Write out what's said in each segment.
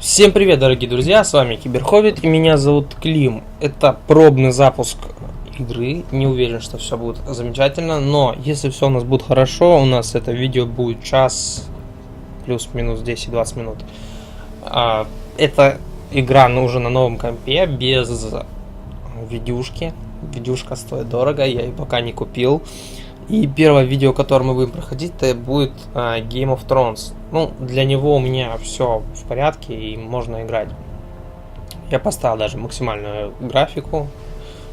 Всем привет, дорогие друзья, с вами Киберховит и меня зовут Клим. Это пробный запуск игры, не уверен, что все будет замечательно, но если все у нас будет хорошо, у нас это видео будет час плюс-минус 10-20 минут. Это игра уже на новом компе, без видюшки. Видюшка стоит дорого, я ее пока не купил. И первое видео, которое мы будем проходить, это будет Game of Thrones. Ну, для него у меня все в порядке и можно играть. Я поставил даже максимальную графику,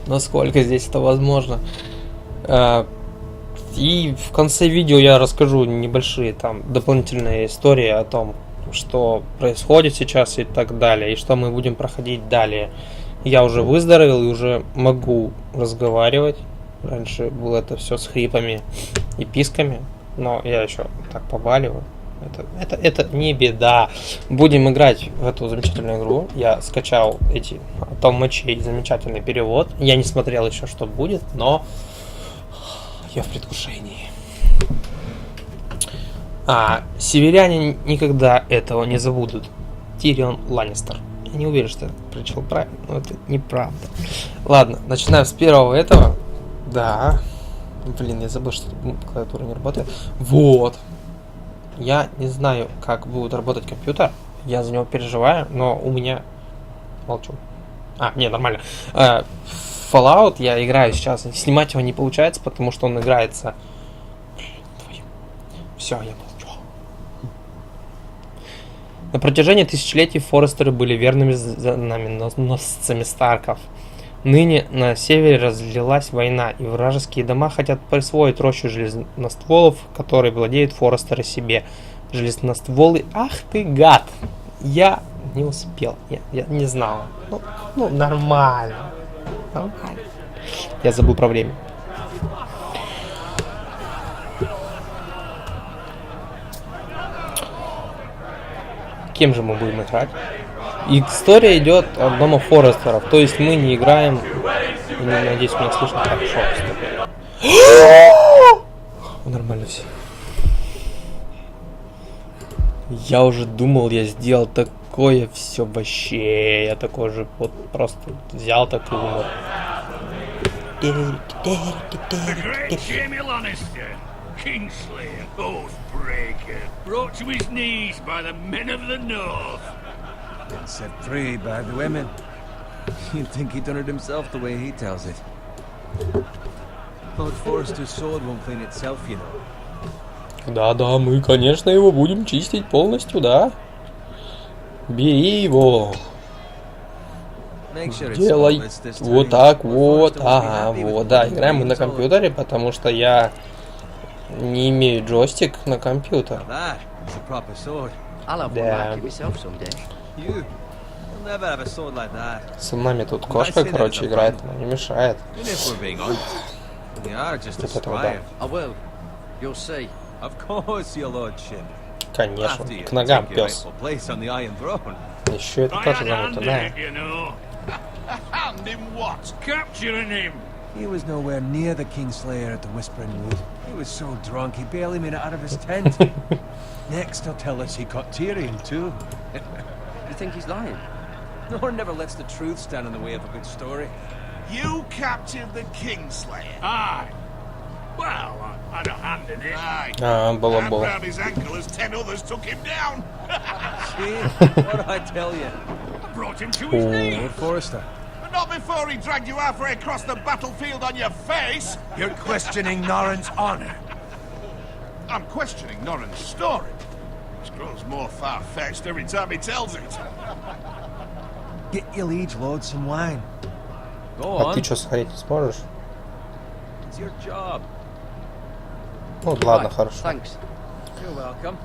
насколько здесь это возможно. И в конце видео я расскажу небольшие там дополнительные истории о том, что происходит сейчас и так далее, и что мы будем проходить далее. Я уже выздоровел и уже могу разговаривать. Раньше было это все с хрипами и писками, но я еще так побаливаю. Это не беда. Будем играть в эту замечательную игру. Я скачал эти толмачей, замечательный перевод. Я не смотрел еще, что будет, но я в предвкушении. Северяне никогда этого не забудут. Тирион Ланнистер. Я не уверен, что я прочел правильно, но это неправда. Ладно, начинаем с первого этого. Да. Блин, я забыл, что клавиатура не работает. Вот. Я не знаю, как будет работать компьютер. Я за него переживаю, но у меня... Молчу. Не, нормально. Fallout я играю сейчас. Снимать его не получается, потому что он играется... Все, я молчу. На протяжении тысячелетий Форестеры были верными знаменосцами Старков. Ныне на севере разлилась война, и вражеские дома хотят присвоить рощу железностволов, которой владеют Форестеры себе. Железностволы... Ах ты гад! Я не успел. Я не знал. Ну, нормально. Нормально. Я забыл про время. Кем же мы будем играть? История идет от дома Форестеров, то есть мы не играем. Надеюсь, меня слышно хорошо. Нормально все. Я уже думал, я сделал такое все вообще. Я такой же вот просто взял так и умер. Brought to his knees by the men of the north. And set free by the women. You'd think he'd done it himself the way he tells it. Lord Forrester's sword won't clean itself, you know. Да, мы, конечно, его будем чистить полностью, да. Бери его. Делай вот так вот. Ага, вот, да. Играем мы на компьютере, потому что я не имею джойстик на компьютер. Да. С нами тут кошка, короче, играет, но не мешает. Вот этого, да. Конечно, к ногам пес. Еще это тоже занято, да. He was nowhere near the Kingslayer at the Whispering Wood. He was so drunk he barely made it out of his tent. Next he'll tell us he caught Tyrion too. You think he's lying? No one never lets the truth stand in the way of a good story. You captured the Kingslayer? Aye. Well, I had a hand in it. Aye. And round his ankle as 10 others took him down. See? What did I tell you? I brought him to his knees. Lord Forrester. Not before he dragged you halfway across the battlefield on your face! You're questioning Norrin's honor. I'm questioning Norrin's story. It grows more far-fetched every time he tells it. Get your liege lord some wine. Go on. Ты что, сходить не сможешь? It's your job. Ну, ладно, хорошо. Thanks. You're welcome.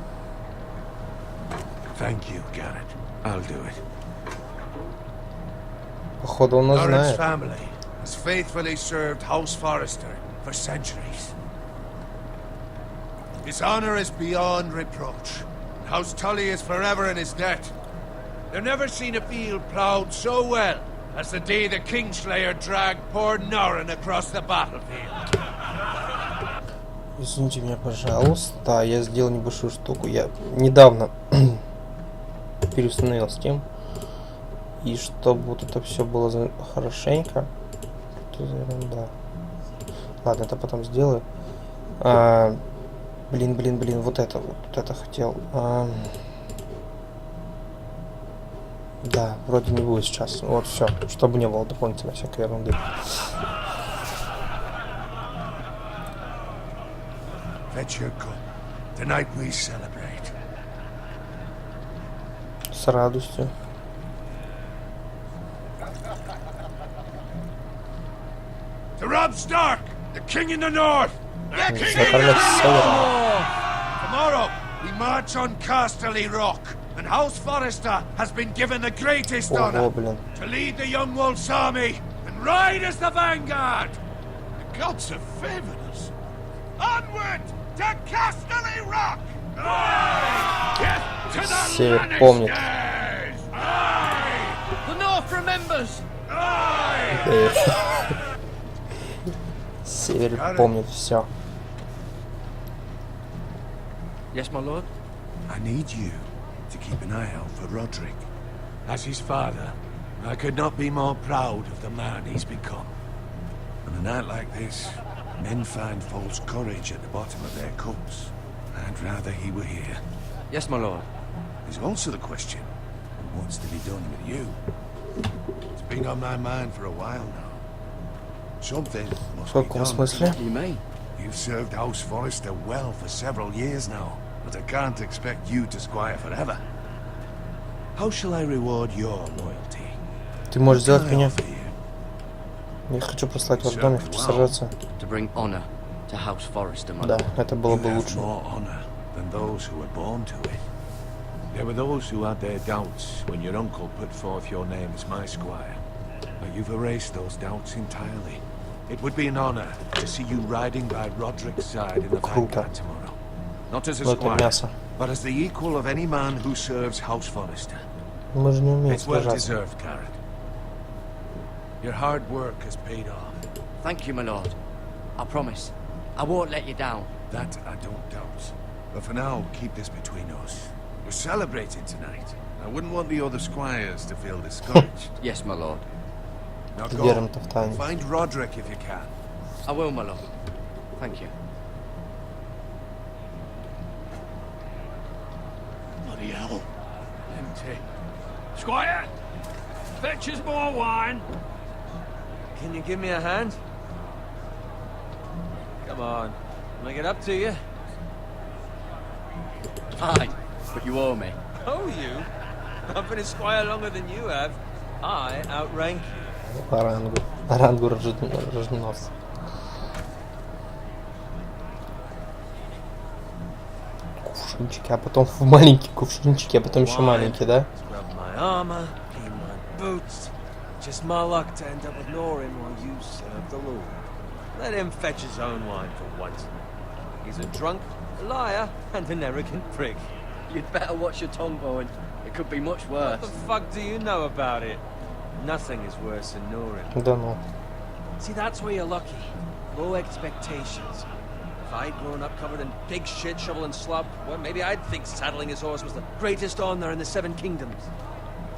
Thank you, Garrett. I'll do it. Походу он нас Norrin's знает. family has faithfully served House Forrester for centuries. His honor is beyond reproach. House Tully is forever in his debt. They've never seen a field plowed so well as the day the Kingslayer dragged poor Norrin across the battlefield. Извините меня, пожалуйста, я сделал небольшую штуку. Я недавно переустановил Steam. И чтобы вот это все было хорошенько. Что за ерунда? Ладно, это потом сделаю. Блин, вот это хотел. Да, вроде не будет сейчас. Вот все, чтобы не было дополнительной всякой ерунды. Fetch your gun. Tonight we celebrate. С радостью. To Rob Stark, the king in the north. The king in Короля the Севера. north. Tomorrow we march on Casterly Rock, and House Forrester has been given the greatest Ого, honor блин. to lead the Young Wolf's army and ride as the vanguard. The gods have favored us. Onward to Casterly Rock. Aye! Get to the Север помнит. Lannisters. Aye! The North remembers! Aye! Север помнит все. Yes, my lord? I need you to keep an eye out for Roderick. As his father, I could not be more proud of the man he's become. On a night like this, men find false courage at the bottom of their cups. I'd rather he were here. Yes, my lord. There's also the question of what's to be done with you. It's been on my mind for a while now. Something must В be каком done. смысле? You mean? You've served House Forrester well for several years now, but I can't expect you to squire forever. How shall I reward your loyalty? Ты можешь What can сделать I меня? offer you? Я хочу послать вас в доме, хочу сражаться. To bring honor to House Forrester, my Да, lord. это было You бы have лучше. more honor than those who were born to it. There were those who had their doubts when your uncle put forth your name as my squire, but you've erased those doubts entirely. It would be an honor to see you riding by Roderick's side in the Круто. vanguard tomorrow. Not as a Но это squire, мясо. but as the equal of any man who serves House Forrester. Мы же не умеем It's well сражаться. deserved, Garrett. Your hard work has paid off. Thank you, my lord. I promise. I won't let you down. That I don't doubt. But for now, keep this between us. We're celebrating tonight. I wouldn't want the other squires to feel discouraged. Yes, my lord. Now Держим-то в тайне. find Roderick if you can. I will, my lord. Thank you. Bloody hell. Empty. Squire! Fetch us more wine! Can you give me a hand? Come on. Make it up to you. Aye, but you owe me. Oh, you? I've been a squire longer than you have. I outrank you. По рангу рожденосца. Кувшинчики, а потом в маленькие кувшинчики, а потом еще маленькие, да? Scrub my armor, clean my boots. Just my luck to end up with Norin while you serve the Lord. Let him fetch his own wine for once. He's a drunk, a liar, and an arrogant prick. You'd better watch your tongue, Bowen. It could be much worse. What the fuck do you know about it? Nothing is worse than Norin. Да ну. See, that's where you're lucky. Low expectations. If I'd grown up covered in pig shit, shovel and slop, well, maybe I'd think saddling his horse was the greatest honor in the Seven Kingdoms.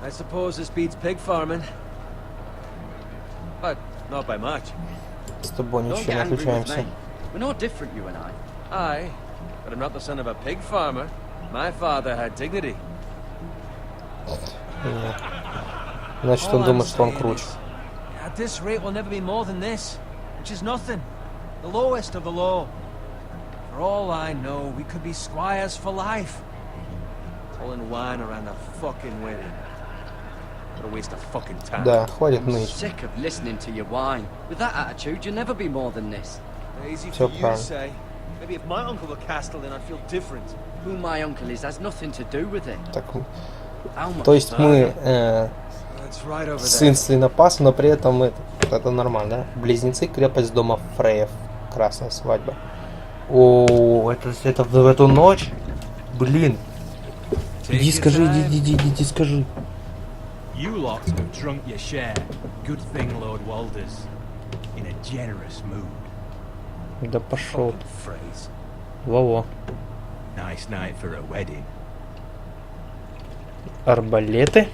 I suppose this beats pig farming. But not by much. С тобой Don't ничего get не angry with отличаемся. me. We're no different, you and I. Aye, but I'm not the son of a pig farmer. My father had dignity. Нет. Значит, All он I'm думает, что он saying круче. is, at this rate, we'll never be more than this, which is nothing. The lowest of the low. For all I know, we could be squires for life. Pulling wine around a fucking wedding. What a waste of fucking time. Да, хватит I'm ныть. sick of listening to your whine. With that attitude, you'll never be more than this. Easy Всё for you to правильно. say. Maybe if my uncle were Castellan, I'd feel different. Who my uncle is has nothing to do with it. Так, How much? то есть мы That's right over сын there. свинопас, но при этом это нормально, да? Близнецы, крепость дома Фреев. Красная свадьба. О, это в эту ночь? Блин. Иди скажи, иди скажи. You lot have drunk your share. Good thing Lord Walder's in a generous mood. Да пошел. Phrase. Во-во. Nice night for a wedding. арбалеты.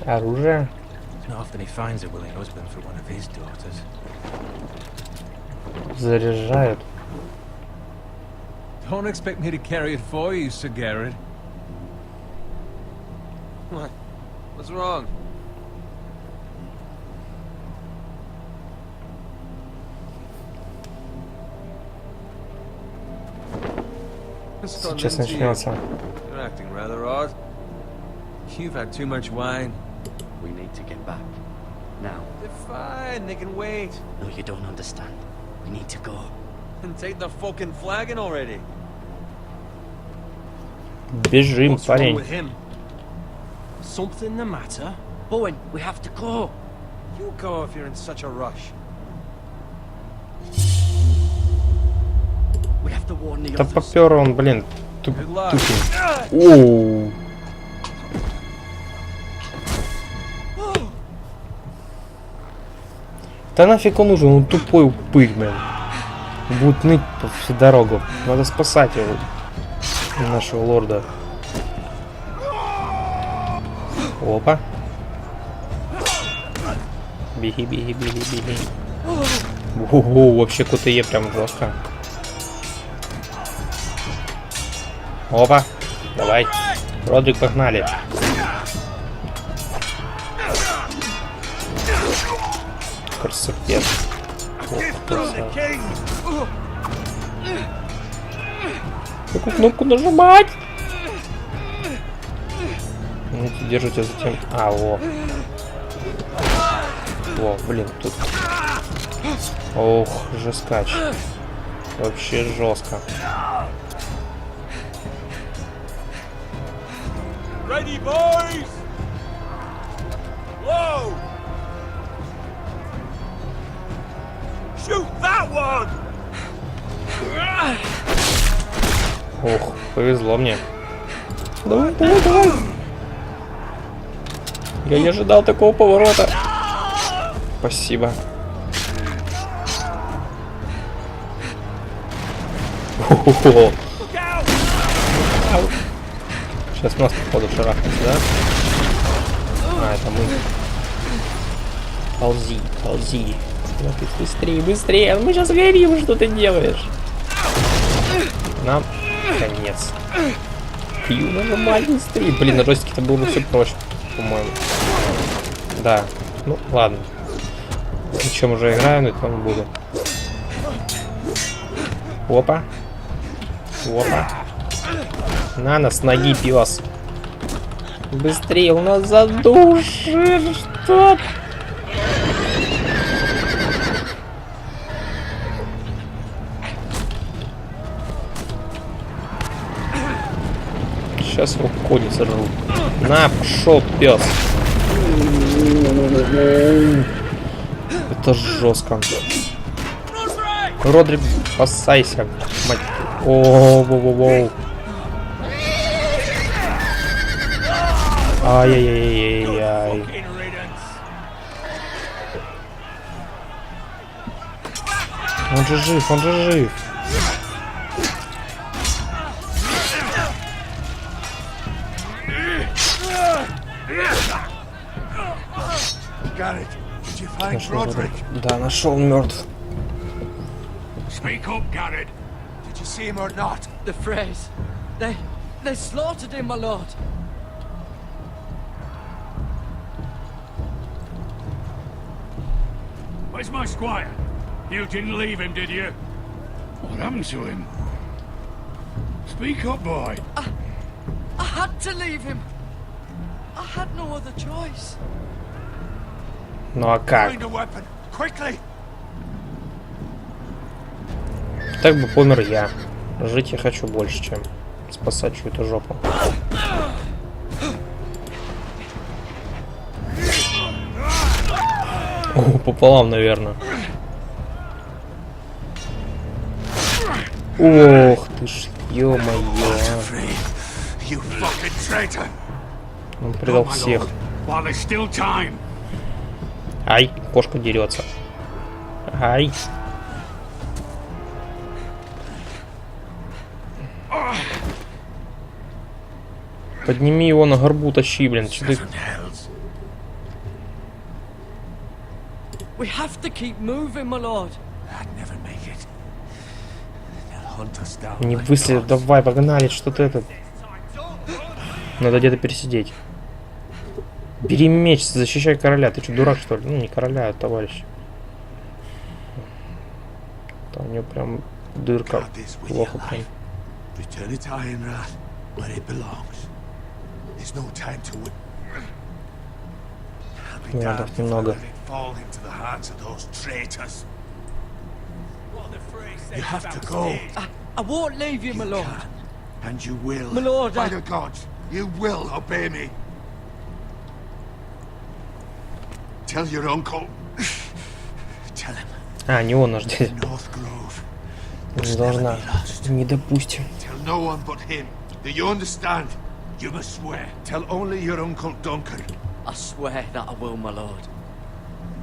Оружие. Not often he finds a willing husband for one of his daughters. Заряжают. Don't expect me to carry it for you, Sir Garrett. What? What's wrong? Сейчас начнется. You're acting rather odd. You've had too much wine. We need to get back. Now. They're fine, they can wait. No, you don't understand. We need to go. And take the fucking flagon already. Бежим, What's wrong парень. with him? Something the matter? Bowen, we have to go. You go if you're in such a rush. We have to warn the Да others. попёр он, блин. Good luck. Тупень. Оу. Да нафиг он нужен, он тупой упырь, блин. Будет ныть по всю дорогу. Надо спасать его. Нашего лорда. Опа. Беги, беги, беги, беги. Ого, вообще КТЕ прям жестко. Опа. Давай. Родрик, погнали. Красавец. Какую кнопку нажимать? Ну, держите затем. А, во. Во, блин, тут. Ох, жесткач. Вообще жестко. Ready, boys! Whoa! Shoot that one! Ох, повезло мне. Давай, давай, давай. Я не ожидал такого поворота. Спасибо. О-хо-хо. Сейчас нас, походу, шарахнет, да? А, это мы. Ползи, ползи. Давай, быстрее, быстрее. Мы сейчас горим, что ты делаешь? Нам конец. Q нажимать быстрее. Блин, на джойстике-то было бы все проще, по-моему. Да. Ну, ладно. Причем уже играю, но это не буду. Опа. Опа. На нас, ноги, пес. Быстрее, у нас задушит. Что? Сейчас его кони сожру. На, пошел, пес. Это жестко. Родрик, спасайся. Мать. О-о-о-о-о. Ай-яй-яй-яй-яй. Он же жив, он же жив. Garrett, did you find Нашел Roderick? Родрик. Да, нашел мертв. Speak up, Garrett. Did you see him or not? The Freys. They slaughtered him, my lord. Where's my squire? You didn't leave him, did you? What happened to him? Speak up, boy. I had to leave him. I had no other choice. Ну а как? Find a weapon, quickly! Так бы помер я. Жить я хочу больше, чем спасать чью-то жопу. О, пополам, наверное. Ох ты ж, ё-моё. You fucking traitor! Он предал Go, my всех. lord, while there's still time. Ай, кошка дерется. Ай. Подними его на горбу, тащи, блин. Что ты... We have to keep moving, my lord. Не выследят, давай, погнали, что ты это... Надо где-то пересидеть. Бери меч, защищай короля. Ты что, дурак, что ли? Ну, не короля, а товарищ. Там у него прям дырка. Плохо прям. Надо немного. You have to go. I won't leave you, my lord. And you will. My lord, By the gods, you will obey me. Tell your uncle. Tell him. А, не он наш дядя. North Grove. Не должна. Не допустим. Tell no one but him. Do you understand? You must swear. Tell only your uncle Duncan. I swear that I will, my lord.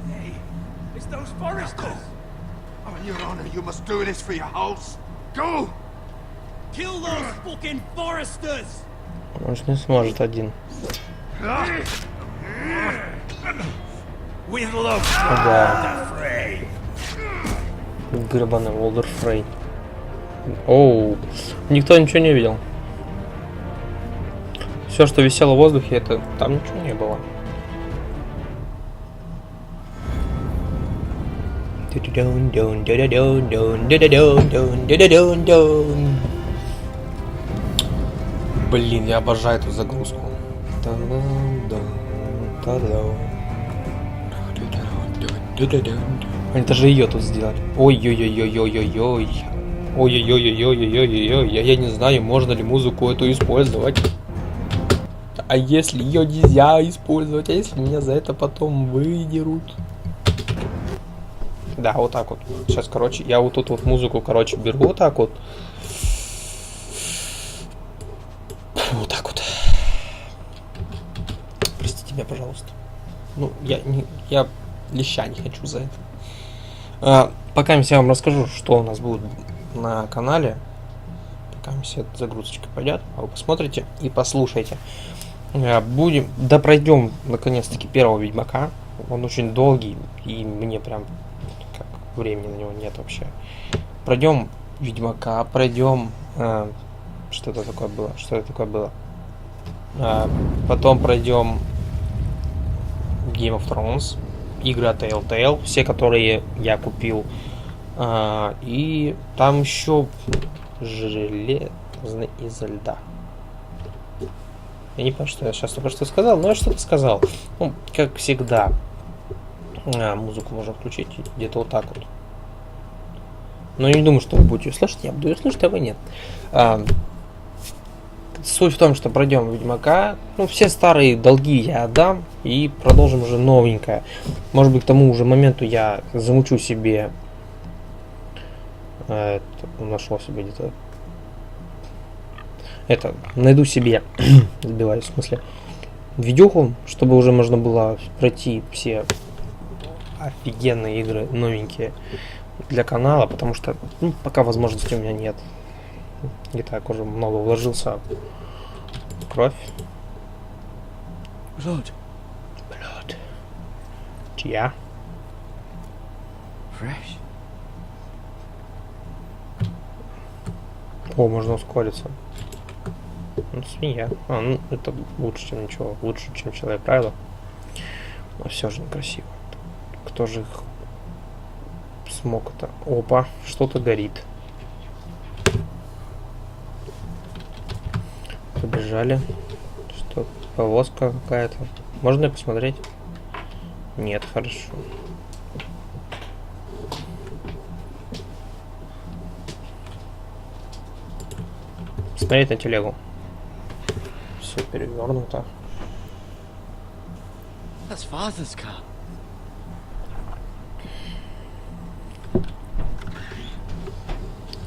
Hey, it's those foresters. On your honor, you must do this for your house. Go! Kill those fucking foresters! Он же не сможет один. With love, Да. Frey. Гребаный Волдер Фрей. Оу. Никто ничего не видел. Все, что висело в воздухе, это... Там ничего не было. Блин, я обожаю эту загрузку. Они даже ее тут сделали. Ой-ой-ой-ой-ой-ой-ой. Ой-ой-ой-ой-ой-ой-ой-ой. Я не знаю, можно ли музыку эту использовать. А если ее нельзя использовать? А если меня за это потом выдерут? Да, вот так вот. Сейчас, короче, я вот тут вот музыку, короче, беру вот так вот. Вот так вот. Простите меня, пожалуйста. Ну, я леща не хочу за это. Пока я вам расскажу, что у нас будет на канале. Пока эта загрузочка пойдет, а вы посмотрите и послушайте. Пройдем наконец-таки первого Ведьмака. Он очень долгий, и мне прям как времени на него нет вообще. Пройдем Ведьмака, пройдем... что это такое было? Потом пройдем Game of Thrones, игры от Telltale, все, которые я купил. И там еще Железный изо льда. Я не понимаю, что я сейчас только что сказал, но я что-то сказал. Ну, как всегда. Музыку можно включить где-то вот так вот. Но я не думаю, что вы будете ее слышать. Я буду ее слышать, а вы нет. Суть в том, что пройдем Ведьмака. Ну, все старые долги я отдам. И продолжим уже новенькое. Может быть, к тому уже моменту я замучу себе... нашел себе где-то... найду себе... сбиваюсь, в смысле... видюху, чтобы уже можно было пройти все офигенные игры, новенькие для канала, потому что пока возможности у меня нет. И так уже много вложился. Кровь. Blood. Чья? Fresh. О, можно ускориться. Ну, свинья. Ну, это лучше, чем ничего. Лучше, чем человек, правда? Но все же некрасиво. Кто же их смог это? Опа, что-то горит. Побежали. Что? Повозка какая-то. Можно я посмотреть? Нет, хорошо. Смотреть на телегу. Все перевернуто. That's father's car.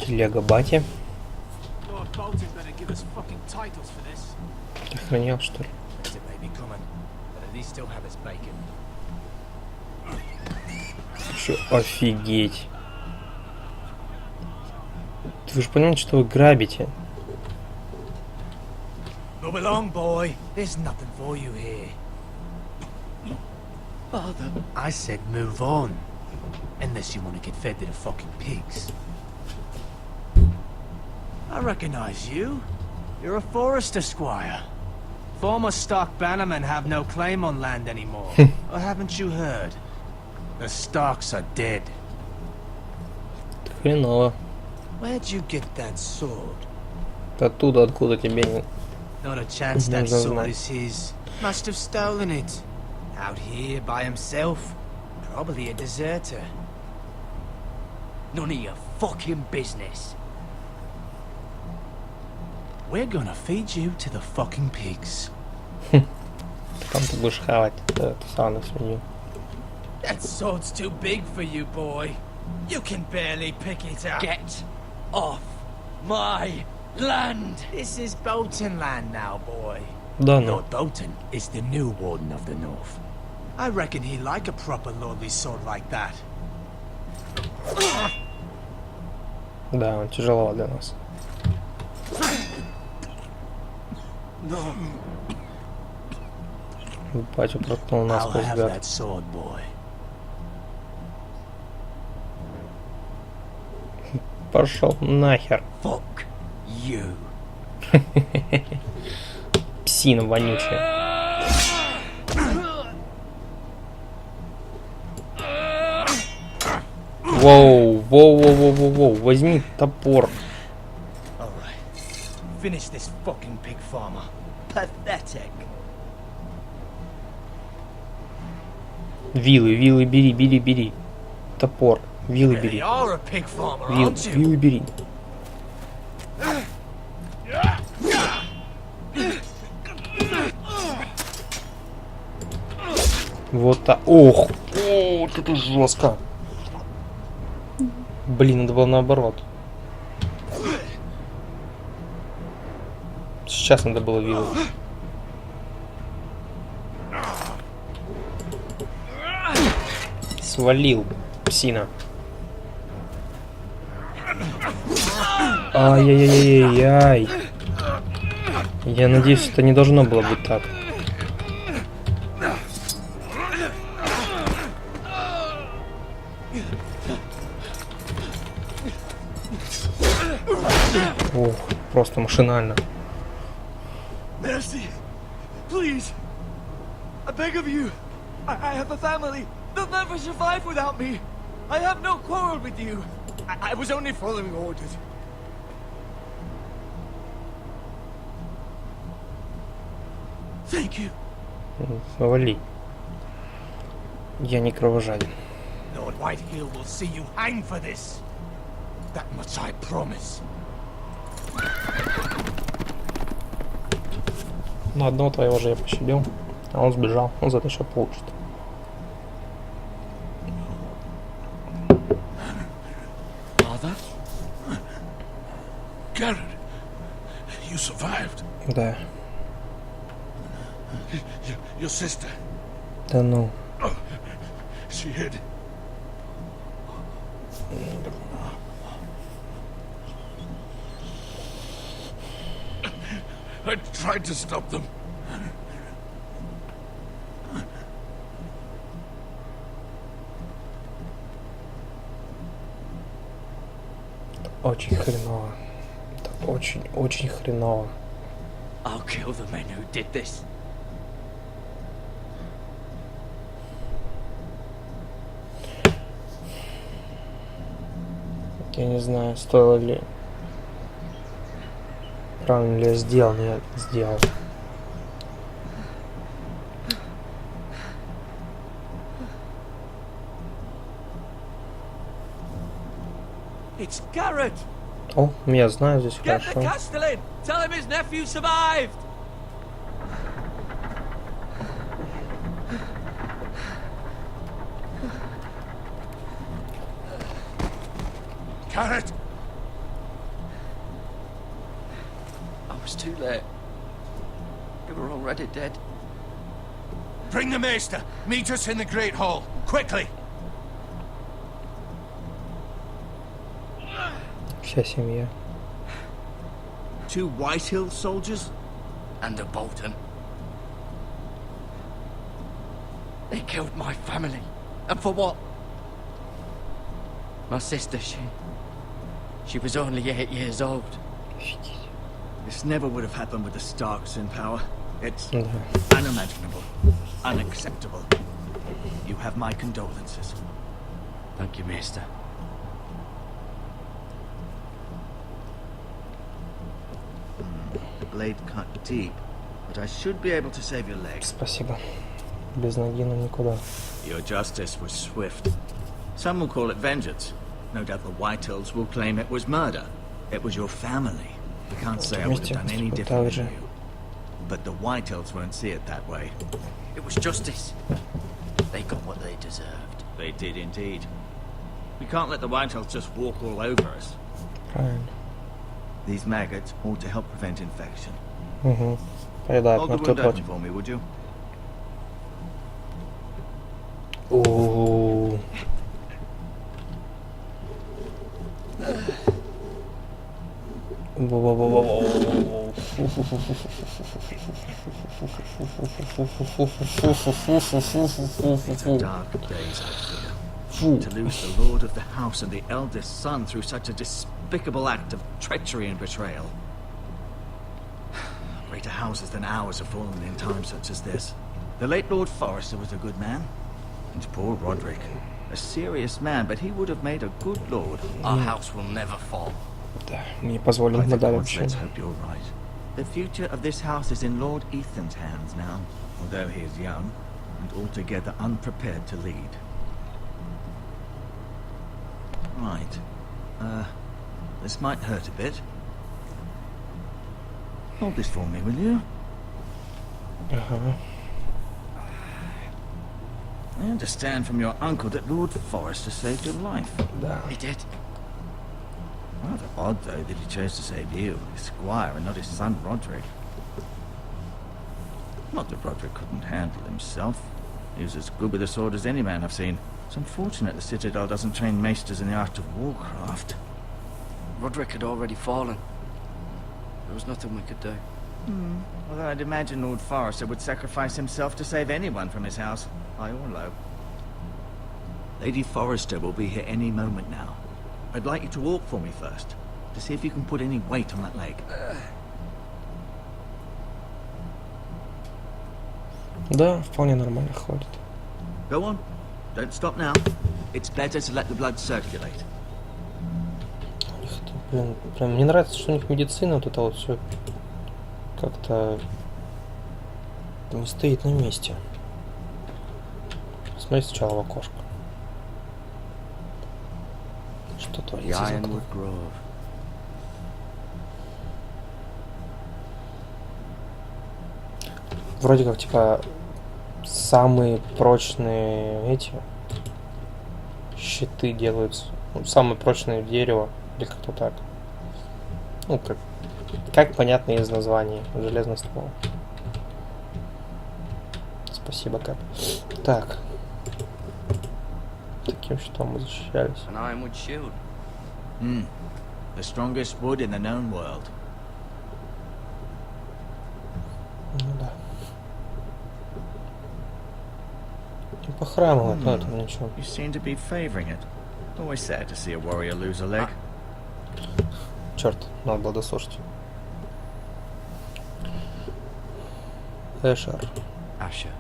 Телега бати. Lord Bolton better give us fucking titles for this. Ты охранял, что ли? It may be coming, but at least still have his bacon. Что, офигеть. Вы же понимаете, что вы грабите. Move along, boy. There's nothing for you here. Father. I said move on. Unless you want to get fed to the fucking pigs. I recognize you. You're a forester squire. Former Stark bannermen have no claim on land anymore. Or haven't you heard? The Starks are dead. Хреново. Where'd you get that sword? Оттуда, откуда тебе не... Not a chance that Нужно sword знать. is his. Must have stolen it. Out here by himself. Probably a deserter. None of your fucking business. We're gonna feed you to the fucking pigs. Там ты будешь хавать эту самую свинью. That sword's too big for you, boy. You can barely pick it up. Get off my land. This is Bolton land now, boy. Да ну. Lord Bolton is the new Warden of the North. I reckon he'd like a proper lordly sword like that. Да, он тяжело для нас. Батю проткнул нас I'll сквозь have гад. that sword, boy. Пошел нахер. Fuck you. Псина вонючая. Воу, возьми топор. All right. Finish this fucking pig farmer. Pathetic. Вилы, бери. Топор, вилы Really бери. are a pig farmer, aren't you? Вилы бери. Вот так. Ох, вот это жестко. Блин, надо было наоборот. Сейчас надо было вилы. Свалил, псина. Ай-яй-яй-яй-яй. Я надеюсь, это не должно было быть так. Ох, просто машинально. Mercy, please. I beg of you. I have a family. They'll never survive without me. I have no quarrel with you. I was only following orders. Thank you. Вали. Я не кровожаден. Lord Whitehill will see you hang for this. That much I promise. Ну, одного твоего же я пощадил, а он сбежал. Он за это еще получит. Father? Garrett, you survived. Да. Your sister, Да ну. she hid. I tried to stop them. Очень хреново. Это очень хреново. I'll kill the men who did this. Я не знаю, стоило ли... Правильно ли я сделал, но я сделал. It's Garrett. О, я знаю здесь Get the хорошо. Castellan. Tell him his nephew survived. Garrett! I was too late. They were already dead. Bring the maester. Meet us in the Great Hall. Quickly! Вся семья. 2 Whitehill soldiers? and a Bolton. They killed my family. And for what? My sister, she was only 8 years old. This never would have happened with the Starks in power. It's Да. unimaginable. Unacceptable. You have my condolences. Thank you, mister. The blade cut deep, but I should be able to save your leg. Спасибо. Без ноги нам никуда. Your justice was swift. Some will call it vengeance. No doubt the Whitehills will claim it was murder. It was your family. I can't say I would have done any differently to you. But the Whitehills won't see it that way. It was justice. They got what they deserved. They did indeed. We can't let the Whitehills just walk all over us. Правильно. These maggots ought to help prevent infection. Угу. Поедают Hold the мертвый wound плоть. open for me, would you? Ooh. It's a dark days, I fear. To lose the lord of the house and the eldest son through such a despicable act of treachery and betrayal. Greater houses than ours have fallen in times such as this. The late Lord Forrester was a good man. And poor Roderick. A serious man, but he would have made a good lord. Our house will never fall. Да, мне позволено By the медаль gods, let's общения. hope you're right. The future of this house is in Lord Ethan's hands now, although he is young and altogether unprepared to lead. Right. This might hurt a bit. Hold this for me, will you? Ага. I understand from your uncle that Lord Forrester saved your life. Да. He did. Rather odd, though, that he chose to save you, his squire, and not his son Roderick. Not that Roderick couldn't handle himself. He was as good with a sword as any man I've seen. It's unfortunate the Citadel doesn't train maesters in the art of warcraft. Roderick had already fallen. There was nothing we could do. Although I'd imagine Lord Forrester would sacrifice himself to save anyone from his house, high or low. Lady Forrester will be here any moment now. I'd like you to walk for me first, to see if you can put any weight on that leg. Да, вполне нормально ходит. Go on. Don't stop now. It's better to let the blood circulate. Блин, прям мне нравится, что у них медицина вот это вот все как-то не стоит на месте. Смотри сначала в окошко. Что The творится за окном? Ironwood Grove. Вроде как типа самые прочные эти щиты делаются. Ну, самое прочное дерево. Или как-то так. Ну, как понятно из названия. Железный ствол. Спасибо, Кэп. Так. Таким щитом мы защищались. An ironwood shield. The strongest wood in the known world. Ну да. Не похрамывает, но это ничего. You seem to be favoring it. Always sad to see a warrior lose a leg. Черт, надо было дослушать. Эшер. Asher.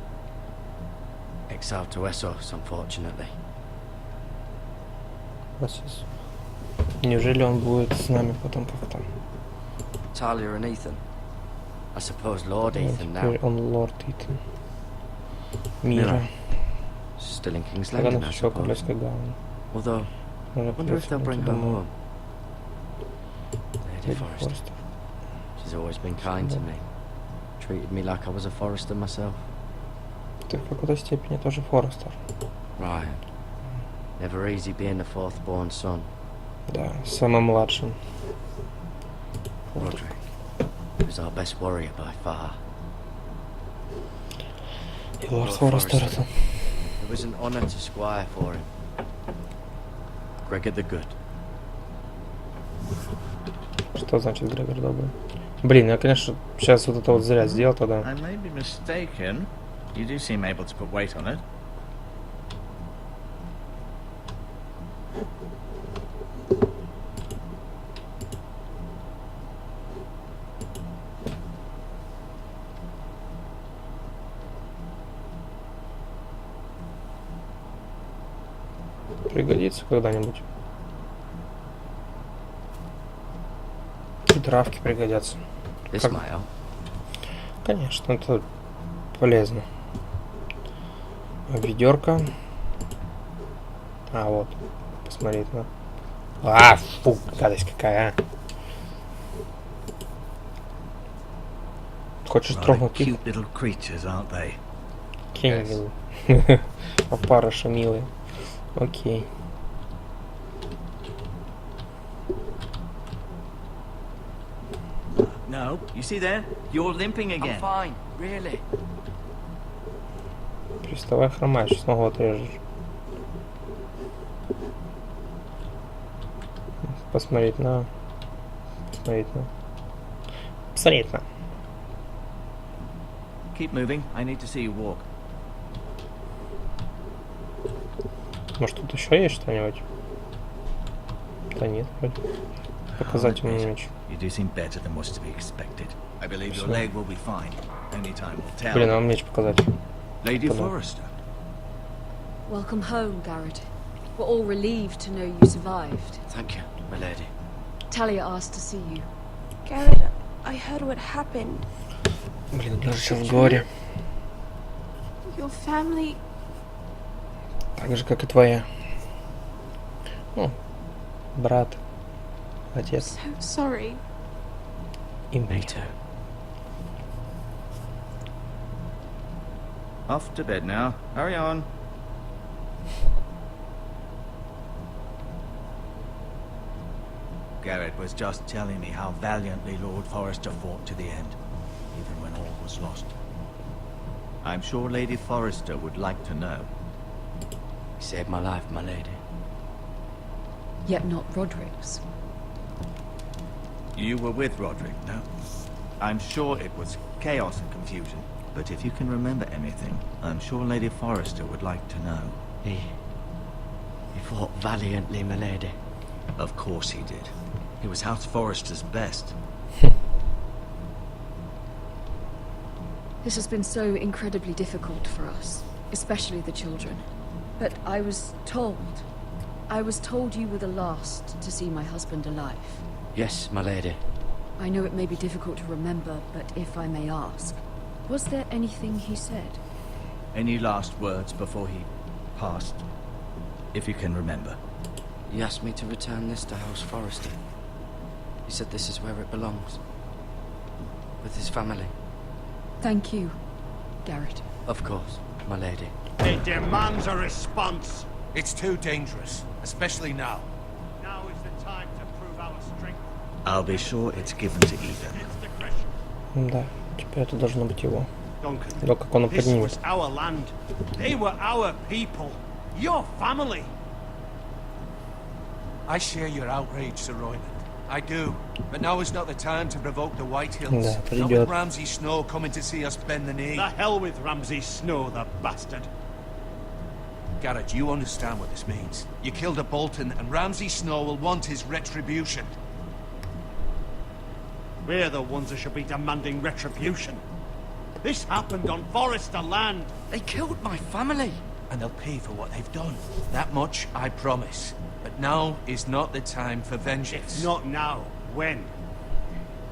Exiled to Essos, unfortunately. Неужели он будет с нами потом как-то? Talia and Ethan. I suppose Lord Ethan now. Теперь он лорд Итан. Мира. Still in King's Когда Landing, I все suppose. королевской гавани. Although, I wonder if they'll bring her home. Lady Forrester. She's always been kind to me. Treated me like I was a Forrester myself. Ты в какой-то степени тоже Форестер. Right. Never easy being the fourth-born son. Да, самым младшим. Roderick. He was our best warrior by far. И лорд Форестер это. It was an honor to squire for him. Gregor the Good. Что значит Грегор добрый? Блин, я, конечно, сейчас вот это вот зря сделал тогда. I may be mistaken. You do seem able to put weight on it. Пригодится когда-нибудь. И травки пригодятся. This Как- might help. Конечно, это полезно. Ведерко. А, вот. Посмотреть на. А, фу, гадость какая, а. Хочешь Rather трогнуть их? cute little creatures, aren't they? Кинь. Опарыши милые. Окей. No, you see there? You're limping I'm again. fine, really. Переставай хромать, сейчас ногу отрежешь. Посмотреть на... Посмотреть на... Посмотреть на... Keep moving. I need to see you walk. Может, тут еще есть что-нибудь? Да нет, вроде. Показательный меч. You do seem better than was to be expected. I believe your leg will be fine. Only time will tell. Блин, а вам меч показать. Lady Hello. Forrester. Welcome home, Garrett. We're all relieved to know you survived. Thank you, my lady. Talia asked to see you. Garrett, I heard what happened. Блин, даже сейчас в горе. Your family... Так же, как и твоя. Ну, брат, отец So sorry. и Me мать. too. Off to bed now. Hurry on. Garrett was just telling me how valiantly Lord Forrester fought to the end, even when all was lost. I'm sure Lady Forrester would like to know. You saved my life, my lady. Yet not Roderick's. You were with Roderick, no? I'm sure it was chaos and confusion, but if you can remember anything, I'm sure Lady Forrester would like to know. He fought valiantly, my lady. Of course he did. He was House Forrester's best. This has been so incredibly difficult for us, especially the children. But I was told you were the last to see my husband alive. Yes, my lady. I know it may be difficult to remember, but if I may ask, was there anything he said? Any last words before he passed? If you can remember. He asked me to return this to House Forrester. He said this is where it belongs. With his family. Thank you, Garrett. Of course, my lady. It demands a response. It's too dangerous, especially now. Now is the time to prove our strength. I'll be sure it's given to Ethan. It's the question. Да, теперь это должно быть его. Duncan, Да, как он this поднимет. was our land. They were our people. Your family. I share your outrage, Sir Royland. I do. But now is not the time to provoke the White Hills. Да, Not придет. with Ramsay Snow coming to see us bend the knee. The hell with Ramsay Snow, the bastard. Garrett, you understand what this means. You killed a Bolton, and Ramsay Snow will want his retribution. We're the ones that should be demanding retribution. This happened on Forrester land. They killed my family. And they'll pay for what they've done. That much I promise. But now is not the time for vengeance. If not now, when?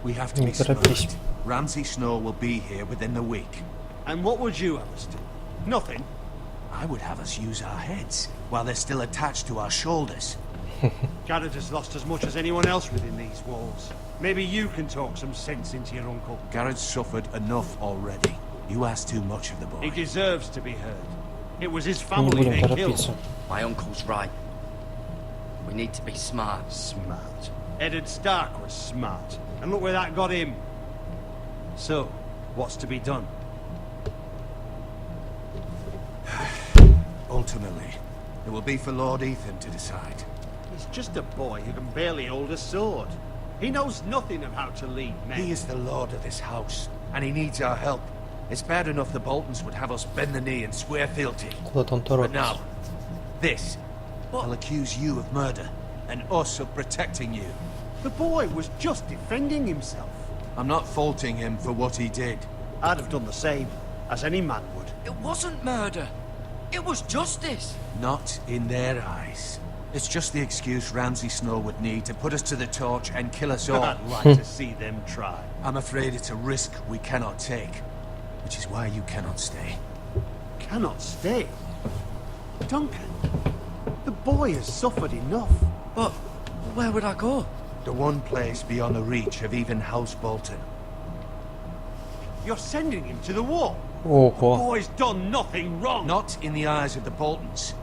We have to be Не торопись. smart. Ramsay Snow will be here within the week. And what would you have us do? Nothing. I would have us use our heads while they're still attached to our shoulders. Garrett has lost as much as anyone else within these walls. Maybe you can talk some sense into your uncle. Garrett's suffered enough already. You ask too much of the He boy. deserves to be heard. It was his Не family будем they торопиться. killed. My uncle's right. We need to be smart. Smart. Eddard Stark was smart. And look where that got him. So, what's to be done? Ultimately, it will be for Lord Ethan to decide. He's just a boy who can barely hold a sword. He knows nothing of how to lead men. He is the lord of this house, and he needs our help. It's bad enough the Boltons would have us bend the knee and swear fealty. But now, this. I'll accuse you of murder, and us of protecting you. The boy was just defending himself. I'm not faulting him for what he did. I'd have done the same, as any man would. It wasn't murder. It was justice. Not in their eyes. It's just the excuse Ramsay Snow would need to put us to the torch and kill us all. I'd like to see them try. I'm afraid it's a risk we cannot take, which is why you cannot stay. Cannot stay? Duncan, the boy has suffered enough. But where would I go? The one place beyond the reach of even House Bolton. You're sending him to the war? Oh, The boy's done nothing wrong. Not in the eyes of the Boltons.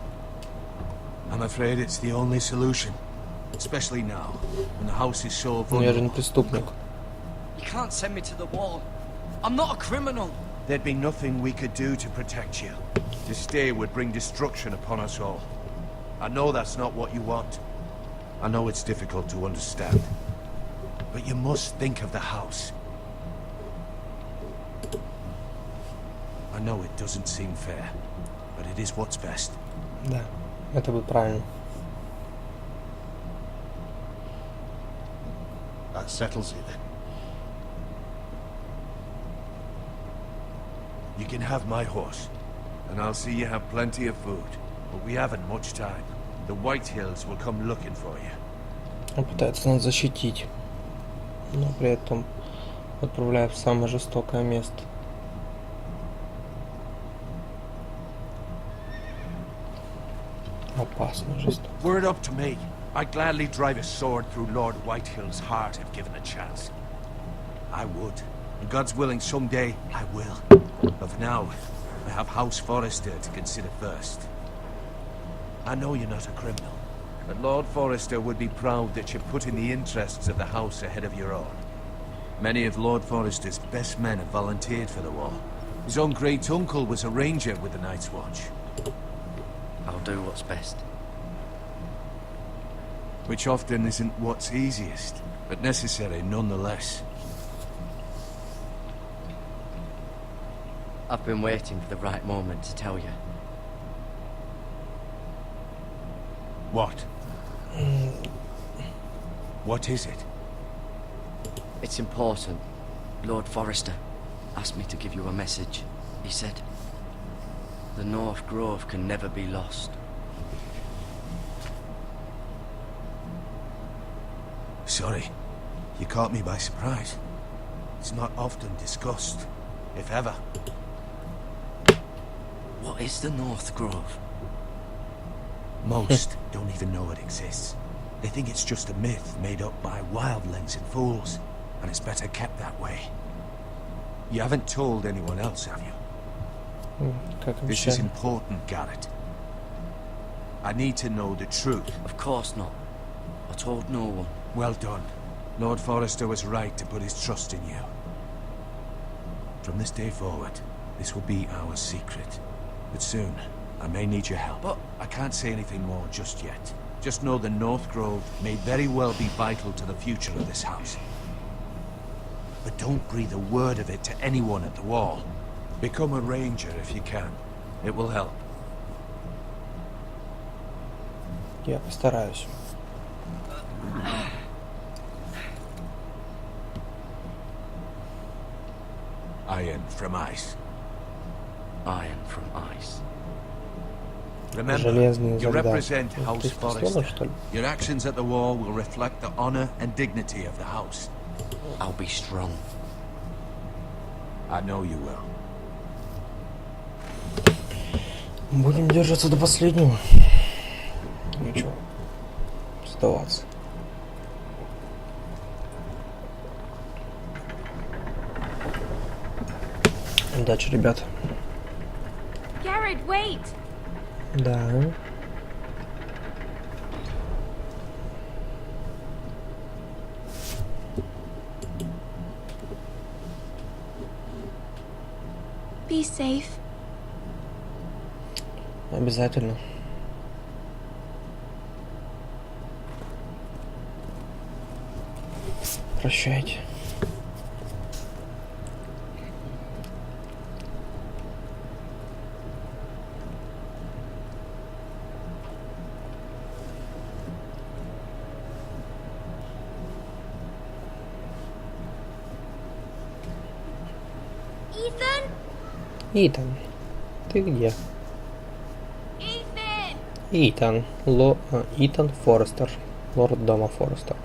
I'm afraid it's the only solution. Especially now, when the house is so я же не vulnerable. преступник. You can't send me to the wall. I'm not a criminal. There'd be nothing we could do to protect you. To stay would bring destruction upon us all. I know that's not what you want. I know it's difficult to understand. But you must think of the house. I know it doesn't seem fair, but it is what's best. Да, это будет правильно. That settles it then. You can have my horse, and I'll see you have plenty of food. But we haven't much time. The White Hills will come looking for you. Он пытается нас защитить, но при этом отправляет в самое жестокое место. Опасно, жестоко. Were it up to me, I'd gladly drive a sword through Lord Whitehill's heart if given a chance. I would. And God's willing, someday I will. But for now, I have House Forrester to consider first. I know you're not a criminal, but Lord Forrester would be proud that you're putting the interests of the house ahead of your own. Many of Lord Forrester's best men have volunteered for the war. His own great-uncle was a ranger with the Night's Watch. I'll do what's best. Which often isn't what's easiest, but necessary nonetheless. I've been waiting for the right moment to tell you. What? What is it? It's important. Lord Forrester asked me to give you a message. He said, the North Grove can never be lost. Sorry, you caught me by surprise. It's not often discussed, if ever. What is the North Grove? Most don't even know it exists. They think it's just a myth made up by wildlings and fools, and it's better kept that way. You haven't told anyone else, have you? This is important, Garrett. I need to know the truth. Of course not. I told no one. Well done. Lord Forrester was right to put his trust in you. From this day forward, this will be our secret. But soon, I may need your help. But I can't say anything more just yet. Just know the North Grove may very well be vital to the future of this house. But don't breathe a word of it to anyone at the wall. Become a ranger if you can. It will help. Я постараюсь. Iron from ice. Iron from ice. Remember, Железный you солдат. represent House Ты Forrester. что ли? Your actions at the war will reflect the honor and dignity of the house. I'll be strong. I know you will. Будем держаться до последнего. Ничего. Сдаваться. Удачи, ребят. Garrett, wait! Да. Be safe. Обязательно. Прощайте. Ethan? Итан, ты где? Ethan! Итан. Итан Форестер. Лорд дома Форестеров.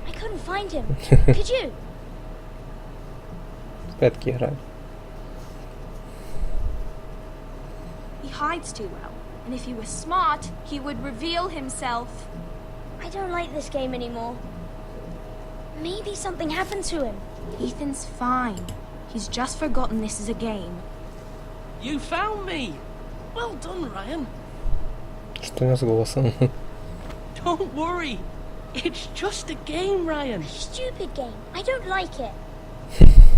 I couldn't find him. Could you? Прятки играют. He hides too well, and if he was smart, he would reveal himself. I don't like this game anymore. Maybe something happened to him. Ethan's fine. He's just forgotten this is a game. You found me! Well done, Ryan. Что у меня с голосом? Don't worry. It's just a game, Ryan. Stupid game. I don't like it.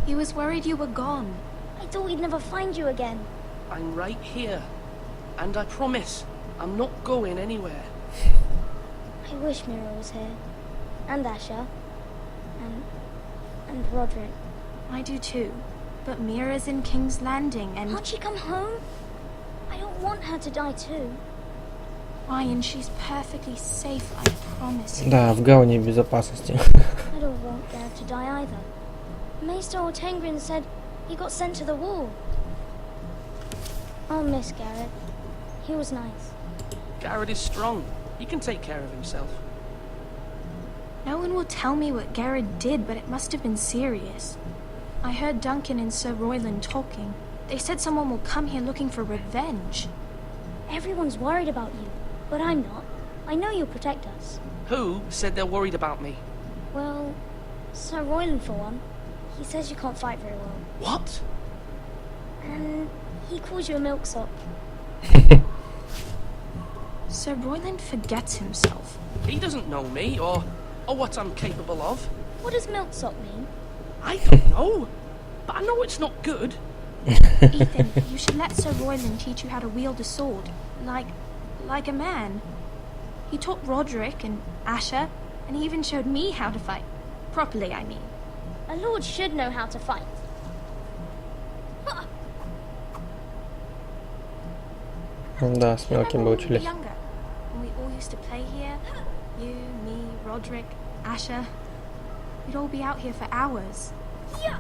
He was worried you were gone. I thought we'd never find you again. I'm right here. And I promise, I'm not going anywhere. I wish Mira was here. And Asher. And Roderick. I do too. But Mira's in King's Landing and... Can't she come home? I don't want her to die too. Ryan, she's perfectly safe, I promise you. Да, в гавани безопасности. I don't want Gareth to die either. Maester Ortengrin said he got sent to the wall. I'll miss Gareth. He was nice. Garrett is strong. He can take care of himself. No one will tell me what Garrett did, but it must have been serious. I heard Duncan and Sir Royland talking. They said someone will come here looking for revenge. Everyone's worried about you, but I'm not. I know you'll protect us. Who said they're worried about me? Well, Sir Royland for one. He says you can't fight very well. What? And he calls you a milksop. Sir Royland forgets himself. He doesn't know me, or what I'm capable of. What does milksop mean? I don't know, but I know it's not good. Ethan, you should let Sir Royland teach you how to wield a sword, like a man. He taught Roderick and Asher, and he even showed me how to fight. Properly, I mean. A lord should know how to fight. Да, с мелким бы учились. Younger, when we all used to play here, you, me, Roderick, Asher, we'd all be out here for hours. Yeah.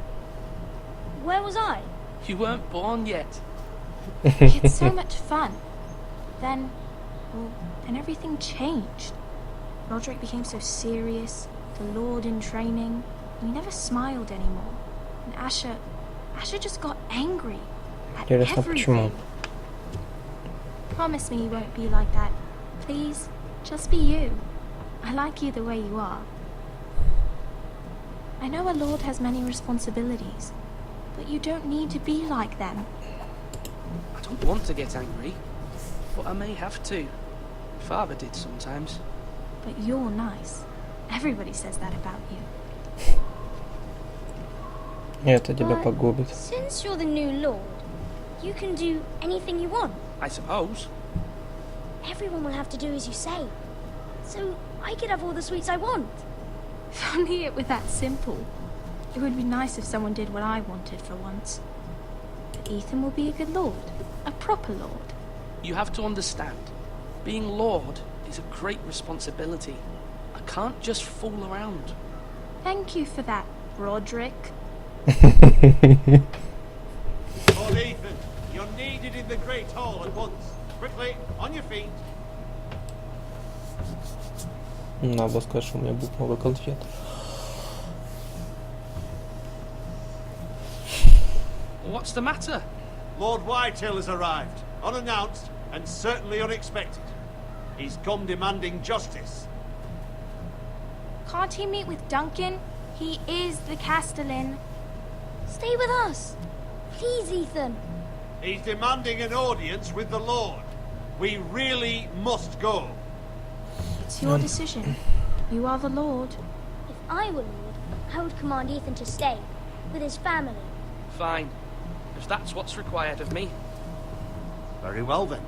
Where was I? You weren't born yet. It's so much fun. Then everything changed. Roderick became so serious, the Lord in training, and he never smiled anymore. And Asher just got angry at Интересно, почему? everything. Promise me you won't be like that. Please, just be you. I like you the way you are. I know a lord has many responsibilities, but you don't need to be like them. I don't want to get angry, but I may have to. Father did sometimes. But you're nice. Everybody says that about you. Это тебя But погубит. since you're the new lord, you can do anything you want. I suppose. Everyone will have to do as you say. So I could have all the sweets I want. If only it were that simple. It would be nice if someone did what I wanted for once. But Ethan will be a good lord. A proper lord. You have to understand, being Lord is a great responsibility. I can't just fool around. Thank you for that, Roderick. Lord Ethan, you're needed in the Great Hall at once. Quickly, on your feet. Надо было сказать, что у меня будет новый конфет. What's the matter? Lord Whitetail has arrived, unannounced and certainly unexpected. He's come demanding justice. Can't he meet with Duncan? He is the Castellan. Stay with us. Please, Ethan. He's demanding an audience with the Lord. We really must go. It's your decision. You are the lord. If I were lord, I would command Ethan to stay with his family. Fine. If that's what's required of me. Very well then.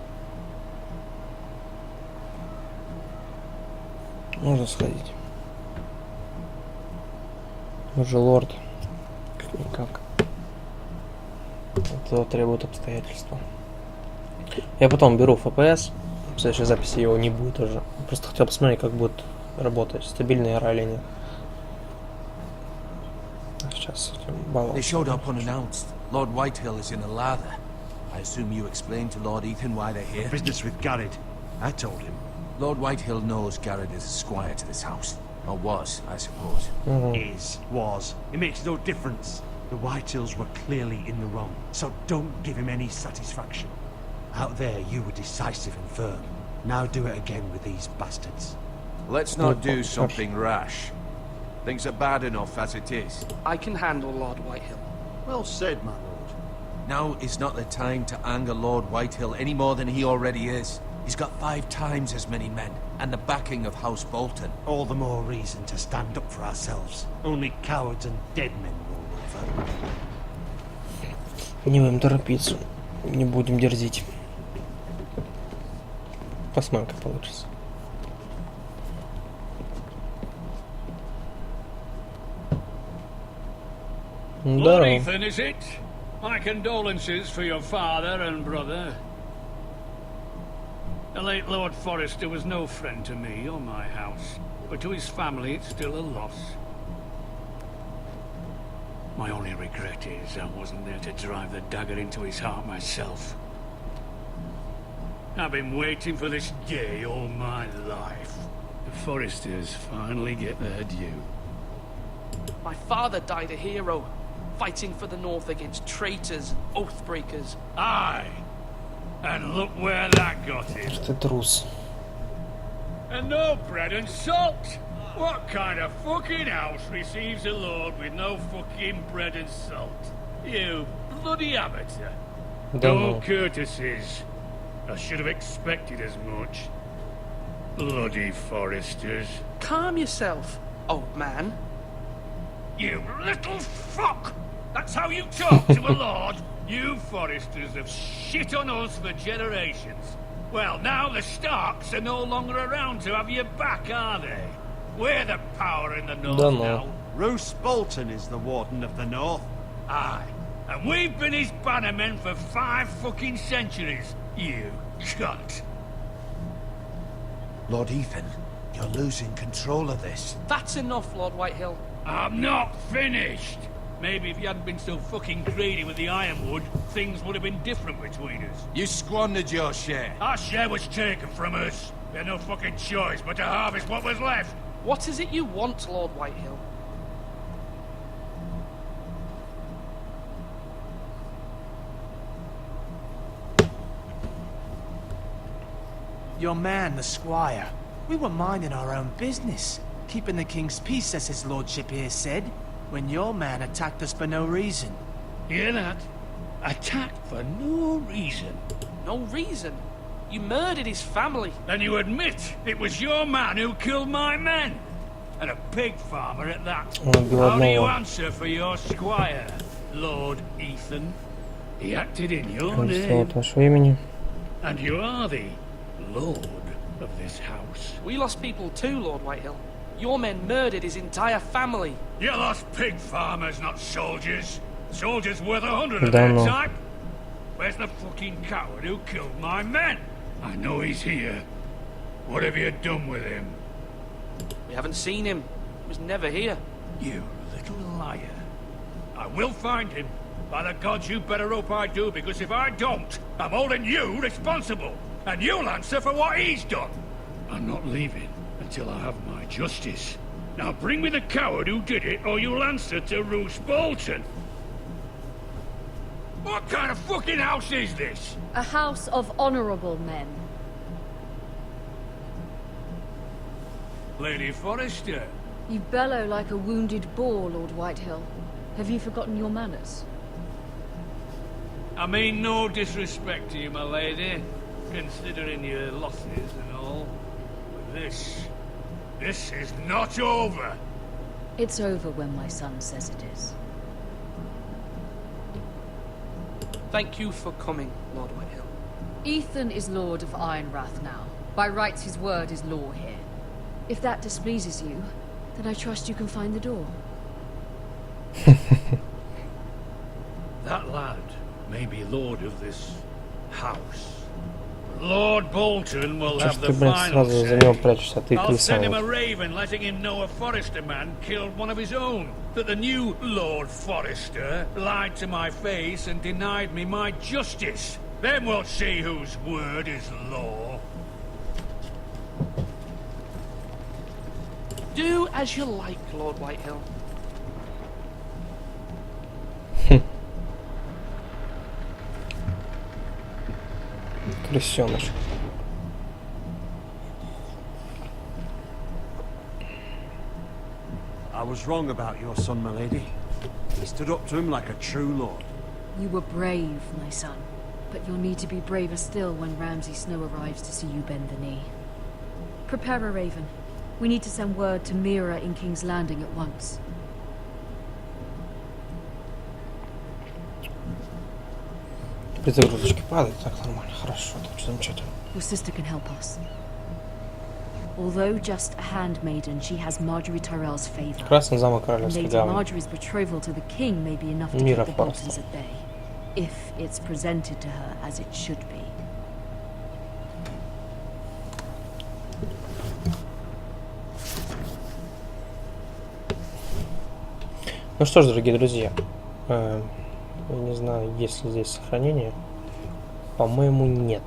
Можно сходить. Уже лорд. Как-никак. Это требует обстоятельства. Я потом беру FPS. В следующей записи его не будет уже. Просто хотел посмотреть, как будет работать. Стабильная игра или нет. Сейчас баланс. They showed up unannounced. Lord Whitehill is in a lather. I assume you explained to Lord Ethan why they're here? Business with Garrett. I told him. Lord Whitehill knows Garrett is a squire to this house. Or was, I suppose. Was. It makes no difference. The Whitehills were clearly in the wrong, so don't give him any satisfaction. Out there, you were decisive and firm. Now do it again with these bastards. Let's not do something rash. Things are bad enough as it is. I can handle Lord Whitehill. Well said, my lord. Now is not the time to anger Lord Whitehill any more than he already is. He's got 5 times as many men, and the backing of House Bolton. All the more reason to stand up for ourselves. Only cowards and dead men rule over. Не будем торопиться. Не будем дерзить. Посмотрим, как получится. Lord Ethan, is it? My condolences for your father and brother. The late Lord Forrester was no friend to me or my house, but to his family it's still a loss. My only regret is I wasn't there to drive the dagger into his heart myself. I've been waiting for this day all my life. The Forresters finally get their due. My father died a hero, fighting for the North against traitors and oathbreakers. Aye! And look where that got him. Ты трус. And no bread and salt! What kind of fucking house receives a lord with no fucking bread and salt? You bloody amateur. No courtesies. I should have expected as much. Bloody Forresters. Calm yourself, old man. You little fuck! That's how you talk to a lord? You Forresters have shit on us for generations. Well, now the Starks are no longer around to have your back, are they? We're the power in the North now. Roose Bolton is the Warden of the North. Aye. And we've been his bannermen for 5 fucking centuries. You cunt. Lord Ethan, you're losing control of this. That's enough, Lord Whitehill. I'm not finished. Maybe if you hadn't been so fucking greedy with the ironwood, things would have been different between us. You squandered your share. Our share was taken from us. We had no fucking choice but to harvest what was left. What is it you want, Lord Whitehill? Your man, the squire. We were minding our own business, keeping the king's peace, as his lordship here said, when your man attacked us for no reason. Hear that? Attacked for no reason. No reason? You murdered his family. Then you admit it was your man who killed my men. And a pig farmer at that. How do you answer for your squire, Lord Ethan? He acted in your name. And you are the lord of this house. We lost people too, Lord Whitehill. Your men murdered his entire family. You lost pig farmers, not soldiers. Soldiers worth 100 of their type. Where's the fucking coward who killed my men? I know he's here. What have you done with him? We haven't seen him. He was never here. You little liar. I will find him. By the gods, you better hope I do, because if I don't, I'm holding you responsible. And you'll answer for what he's done. I'm not leaving until I have my justice. Now bring me the coward who did it, or you'll answer to Roose Bolton. What kind of fucking house is this? A house of honorable men. Lady Forrester. You bellow like a wounded boar, Lord Whitehill. Have you forgotten your manners? I mean no disrespect to you, my lady, considering your losses and all. But this is not over. It's over when my son says it is. Thank you for coming, Lord Whitehill. Ethan is Lord of Ironrath now. By rights, his word is law here. If that displeases you, then I trust you can find the door. That lad may be lord of this house. Lord Bolton will have the final say. I'll send him a raven letting him know a Forrester man killed one of his own. That the new Lord Forrester lied to my face and denied me my justice. Then we'll see whose word is law. Do as you like, Lord Whitehill. Крысёныш. I was wrong about your son, my lady. He stood up to him like a true lord. You were brave, my son. But you'll need to be braver still when Ramsay Snow arrives to see you bend the knee. Prepare a raven. We need to send word to Mira in King's Landing at once. Перезагрузочки падают, так нормально, хорошо, так замечательно. Your sister can help us. Although just a handmaiden, she has Marjorie Tyrell's favor. Красный замок королевской Lady гавани. Marjorie's betrothal to the king may be enough to Мира keep the Форреста. Boltons at bay, if it's presented to her as it should be. Ну что ж, дорогие друзья, я не знаю, есть ли здесь сохранение. По-моему, нет.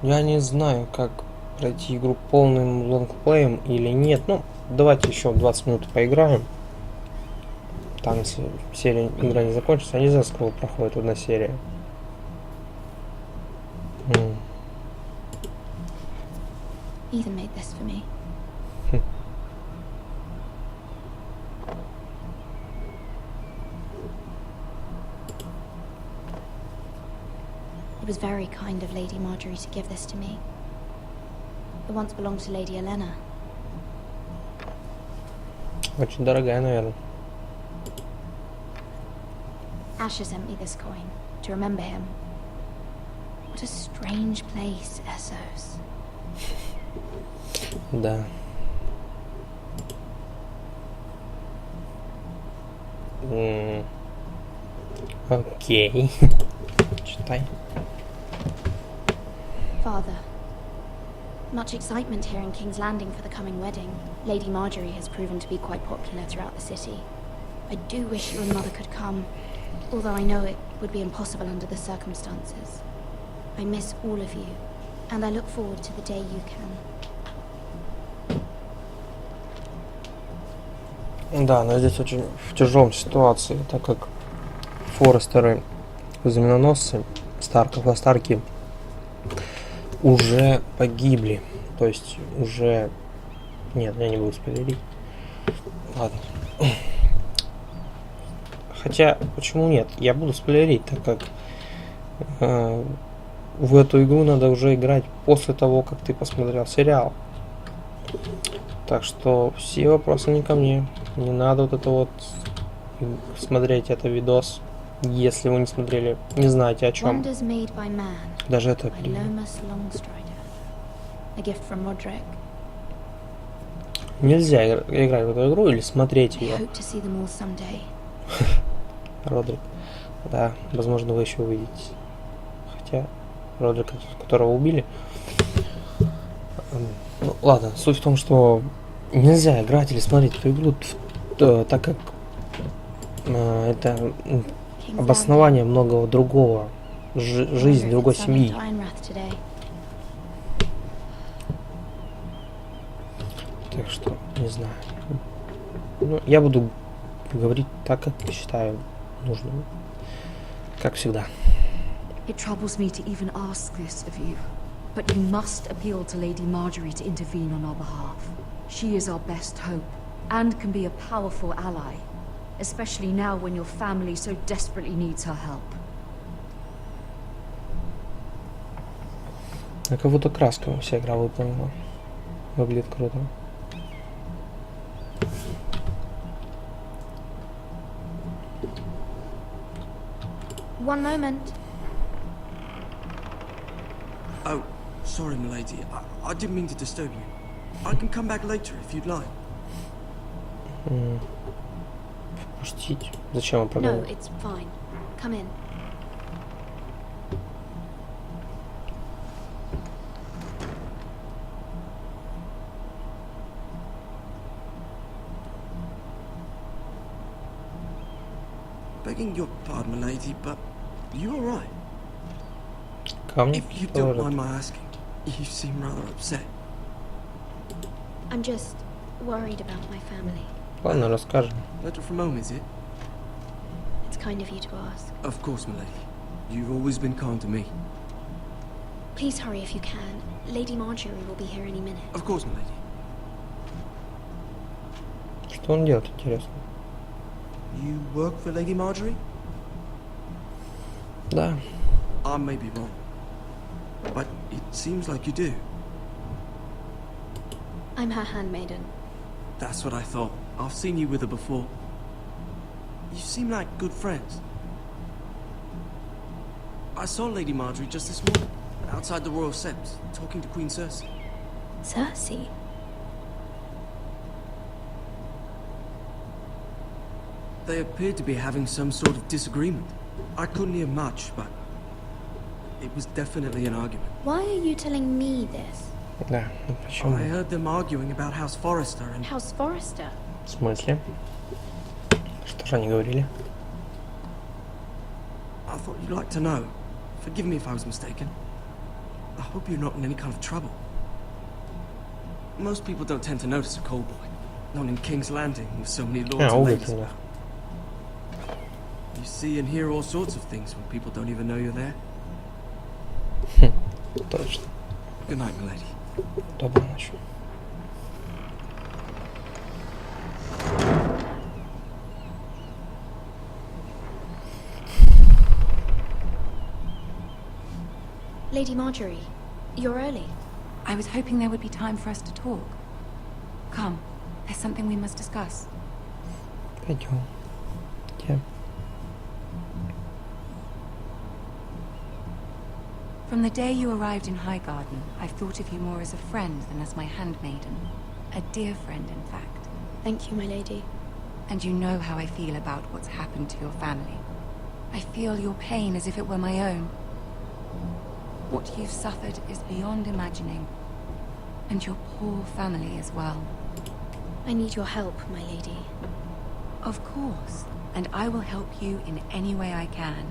Я не знаю, как пройти игру полным лонгплеем или нет. Ну, давайте еще 20 минут поиграем. Там, если игра не закончится, я не знаю, сколько проходит одна серия. Ethan made this for me. It was very kind of Lady Marjorie to give this to me. It once belonged to Lady Elena. Очень дорогая, наверное. Asher sent me this coin to remember him. What a strange place, Essos. Да. Окей. Читай. Father, much excitement here in King's Landing for the coming wedding. Lady Marjorie has proven to be quite popular throughout the city. I do wish you and Mother could come, although I know it would be impossible under the circumstances. I miss all of you, and I look forward to the day you can. Да, но здесь очень в тяжелом ситуации, так как Форестеры, знаменоносцы, Старки уже погибли. То есть уже... Нет, я не буду спойлерить. Ладно. Хотя, почему нет? Я буду спойлерить, так как в эту игру надо уже играть после того, как ты посмотрел сериал. Так что все вопросы не ко мне. Не надо вот это вот смотреть это видос, если вы не смотрели, не знаете о чем. Даже это нельзя играть в эту игру или смотреть ее. Родрик. Да, возможно, вы еще увидите. Хотя Родрика, которого убили. Ну, ладно, суть в том, что нельзя играть или смотреть эту игру, так как это обоснование многого другого, жизнь другой семьи. Так что, не знаю. Ну, я буду говорить так, как считаю нужным. Как всегда. It troubles me to even ask this of you, but you must appeal to Lady Marjorie to intervene on our behalf. She is our best hope, and can be a powerful ally, especially now when your family so desperately needs her help. А кого-то краска вся игра выполнила. Выглядит круто. One moment. Oh, sorry, milady. I didn't mean to disturb you. I can come back later if you'd like. Впустить. Зачем он No, прогоняет? it's fine. Come in. Begging your pardon, milady, but you alright? Камни? If you don't mind my asking, you seem rather upset. I'm just worried about my family. Ладно, расскажем. Letter from home, is it? It's kind of you to ask. Of course, milady. You've always been kind to me. Please hurry if you can. Lady Marjorie will be here any minute. Of course, milady. Что он делает, интересно? You work for Lady Marjorie? Да. I may be wrong, but it seems like you do. I'm her handmaiden. That's what I thought. I've seen you with her before. You seem like good friends. I saw Lady Marjorie just this morning, outside the Royal Sept, talking to Queen Cersei. Cersei? They appeared to be having some sort of disagreement. I couldn't hear much, but it was definitely an argument. Why are you telling me this? Да, ну почему? I heard them arguing about House Forrester and... House Forrester? В смысле? Что же они говорили? I thought you'd like to know. Forgive me if I was mistaken. I hope you're not in any kind of trouble. Most people don't tend to notice a cold boy. Not in King's Landing with so many lords and ladies. You see and hear all sorts of things when people don't even know you're there. Точно. Good night, milady. Доброй ночи. Lady Marjorie, you're early. I was hoping there would be time for us to talk. Come, there's something we must discuss. Пойдем. Где? From the day you arrived in Highgarden, I've thought of you more as a friend than as my handmaiden. A dear friend, in fact. Thank you, my lady. And you know how I feel about what's happened to your family. I feel your pain as if it were my own. What you've suffered is beyond imagining. And your poor family as well. I need your help, my lady. Of course, and I will help you in any way I can.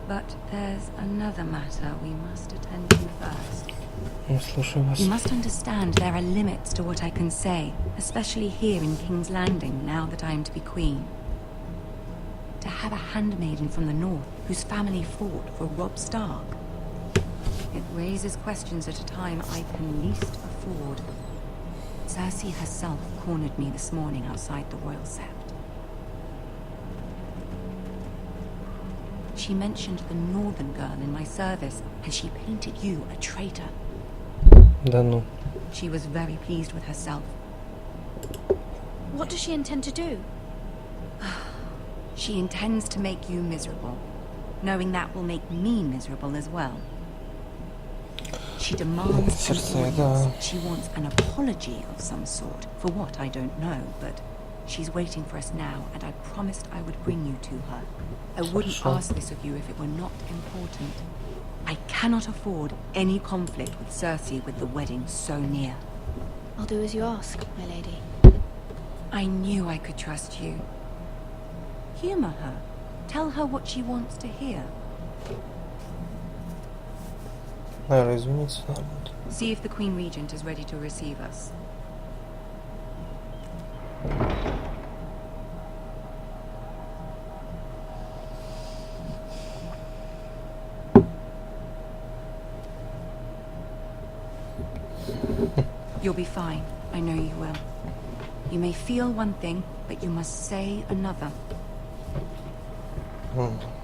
But there's another matter we must attend to first. Слушаю вас. You must understand there are limits to what I can say, especially here in King's Landing, now that I am to be queen. To have a handmaiden from the north whose family fought for Robb Stark. It raises questions at a time I can least afford. Cersei herself cornered me this morning outside the Royal Sept. She mentioned the northern girl in my service, and she painted you a traitor. Да ну. She was very pleased with herself. What does she intend to do? She intends to make you miserable, knowing that will make me miserable as well. She demands she wants an apology of some sort, for what I don't know, but she's waiting for us now, and I promised I would bring you to her. I wouldn't ask this of you if it were not important. I cannot afford any conflict with Cersei with the wedding so near. I'll do as you ask, my lady. I knew I could trust you. Humor her. Tell her what she wants to hear. Наверное, извиниться надо. See if the Queen Regent is ready to receive us. You'll be fine. I know you will. You may feel one thing, but you must say another.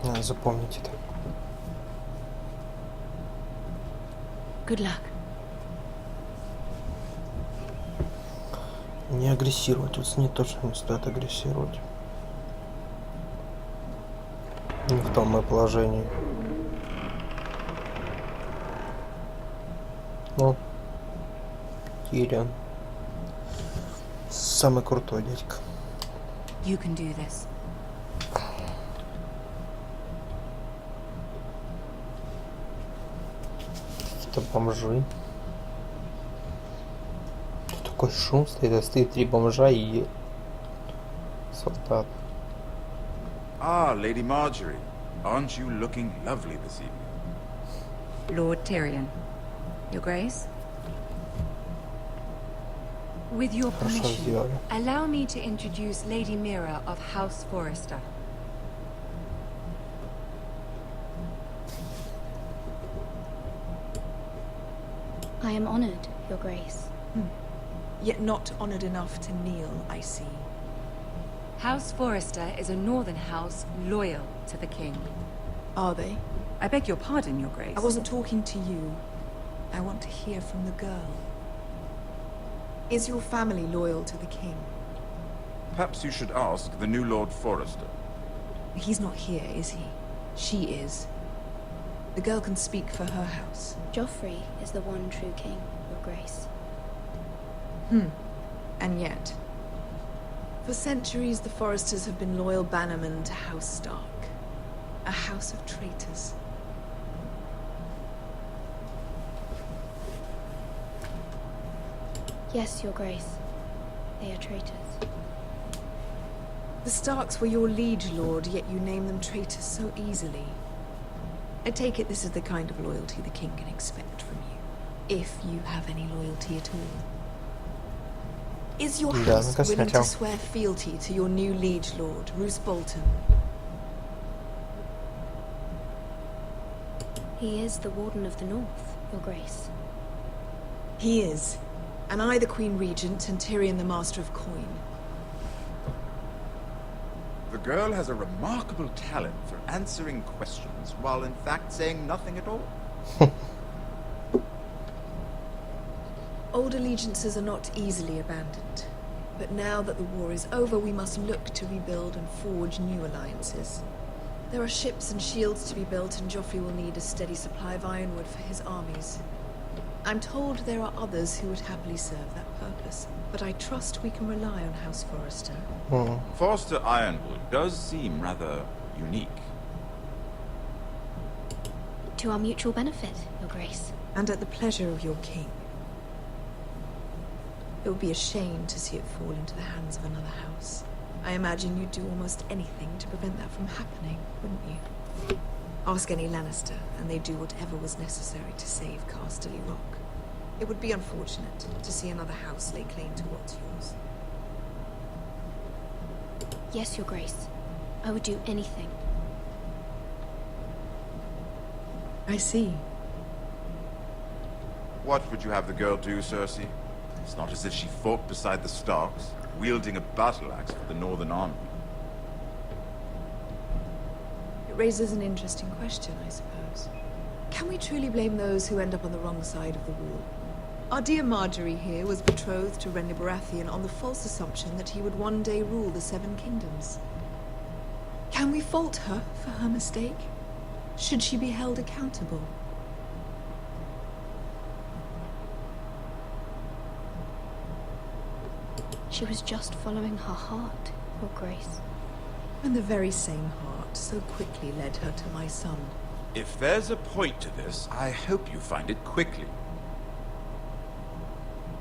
Надо запомнить это. Good luck. Не агрессировать. Вот с ней точно не стоит агрессировать. Не в том мы положении. Ну, Тирион. Самый крутой дядька. You can do this. Какие-то бомжи. Тут такой шум стоит, стоит 3 бомжа и солдат. Ah, Lady Marjorie. Aren't you looking lovely this evening? Lord Tyrion. Your Grace? With your permission, allow me to introduce Lady Mira of House Forrester. I am honored, Your Grace. Yet not honored enough to kneel, I see. House Forrester is a northern house loyal to the king. Are they? I beg your pardon, Your Grace. I wasn't talking to you. I want to hear from the girl. Is your family loyal to the king? Perhaps you should ask the new Lord Forrester. He's not here, is he? She is. The girl can speak for her house. Joffrey is the one true king, Your Grace. And yet, for centuries the Forresters have been loyal bannermen to House Stark. A house of traitors. Yes, Your Grace. They are traitors. The Starks were your liege lord, yet you name them traitors so easily. I take it this is the kind of loyalty the king can expect from you. If you have any loyalty at all. Is your house willing to swear fealty to your new liege lord, Roose Bolton? He is the Warden of the North, Your Grace. He is. And I the Queen Regent, and Tyrion the Master of Coin. The girl has a remarkable talent for answering questions, while in fact saying nothing at all. Old allegiances are not easily abandoned. But now that the war is over, we must look to rebuild and forge new alliances. There are ships and shields to be built, and Joffrey will need a steady supply of ironwood for his armies. I'm told there are others who would happily serve that purpose, but I trust we can rely on House Forrester. Forrester Ironwood does seem rather unique. To our mutual benefit, Your Grace. And at the pleasure of your king. It would be a shame to see it fall into the hands of another house. I imagine you'd do almost anything to prevent that from happening, wouldn't you? Ask any Lannister, and they'd do whatever was necessary to save Casterly Rock. It would be unfortunate to see another house lay claim to what's yours. Yes, Your Grace. I would do anything. I see. What would you have the girl do, Cersei? It's not as if she fought beside the Starks, wielding a battle axe for the Northern Army. It raises an interesting question, I suppose. Can we truly blame those who end up on the wrong side of the wall? Our dear Marjorie here was betrothed to Renly Baratheon on the false assumption that he would one day rule the Seven Kingdoms. Can we fault her for her mistake? Should she be held accountable? She was just following her heart, Your Grace. And the very same heart so quickly led her to my son. If there's a point to this, I hope you find it quickly.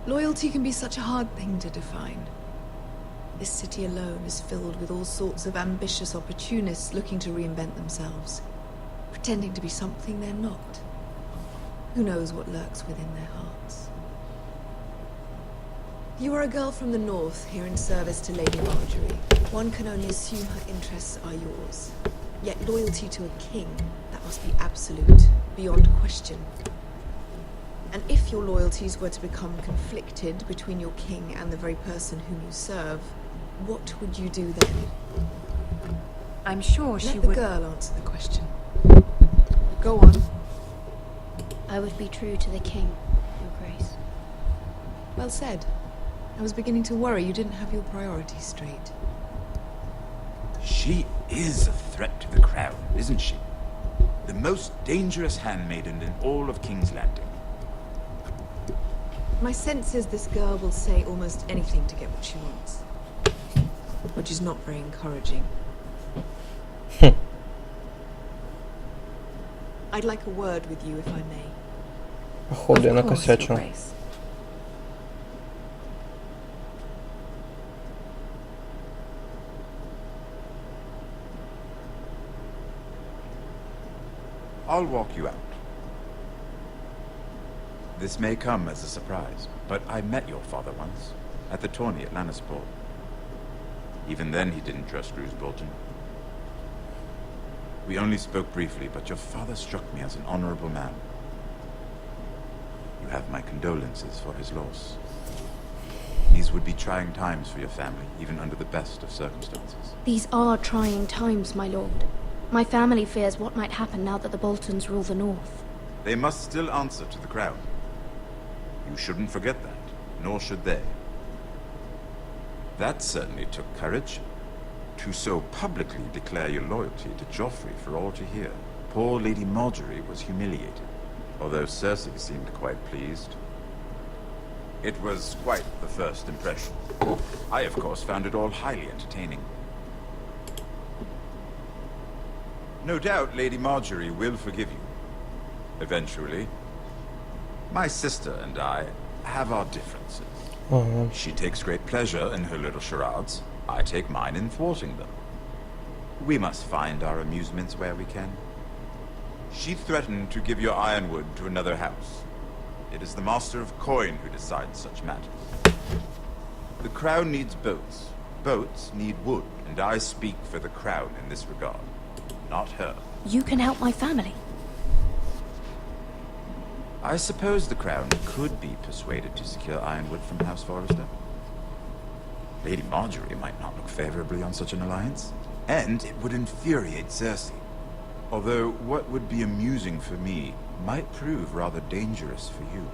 Loyalty can be such a hard thing to define. This city alone is filled with all sorts of ambitious opportunists looking to reinvent themselves, pretending to be something they're not. Who knows what lurks within their hearts? You are a girl from the north, here in service to Lady Marjorie. One can only assume her interests are yours. Yet loyalty to a king, that must be absolute, beyond question. And if your loyalties were to become conflicted between your king and the very person whom you serve, what would you do then? I'm sure she would... Let the girl answer the question. Go on. I would be true to the king, Your Grace. Well said. I was beginning to worry you didn't have your priorities straight. She is a threat to the crown, isn't she? The most dangerous handmaiden in all of King's Landing. My sense is this girl will say almost anything to get what she wants. Which is not very encouraging. I'd like a word with you, if I may. Походу, я накосячил. I'll walk you out. This may come as a surprise, but I met your father once, at the tourney at Lannisport. Even then he didn't trust Roose Bolton. We only spoke briefly, but your father struck me as an honorable man. You have my condolences for his loss. These would be trying times for your family, even under the best of circumstances. These are trying times, my lord. My family fears what might happen now that the Boltons rule the North. They must still answer to the crown. You shouldn't forget that, nor should they. That certainly took courage. To so publicly declare your loyalty to Joffrey for all to hear. Poor Lady Marjorie was humiliated, although Cersei seemed quite pleased. It was quite the first impression. I, of course, found it all highly entertaining. No doubt Lady Marjorie will forgive you. Eventually. My sister and I have our differences. She takes great pleasure in her little charades. I take mine in thwarting them. We must find our amusements where we can. She threatened to give your ironwood to another house. It is the Master of Coin who decides such matters. The crown needs boats. Boats need wood, and I speak for the crown in this regard. Not her. You can help my family. I suppose the crown could be persuaded to secure ironwood from House Forrester. Lady Marjorie might not look favorably on such an alliance, and it would infuriate Cersei. Although what would be amusing for me might prove rather dangerous for you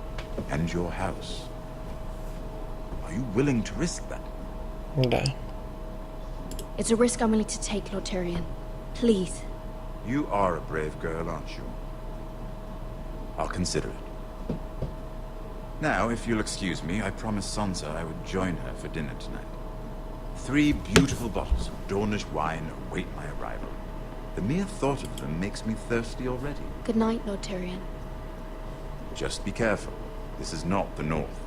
and your house. Are you willing to risk that? Да. It's a risk I'm willing to take, Lord Tyrion. Please. You are a brave girl, aren't you? I'll consider it. Now, if you'll excuse me, I promised Sansa I would join her for dinner tonight. 3 beautiful bottles of Dornish wine await my arrival. The mere thought of them makes me thirsty already. Good night, Lord Tyrion. Just be careful. This is not the North.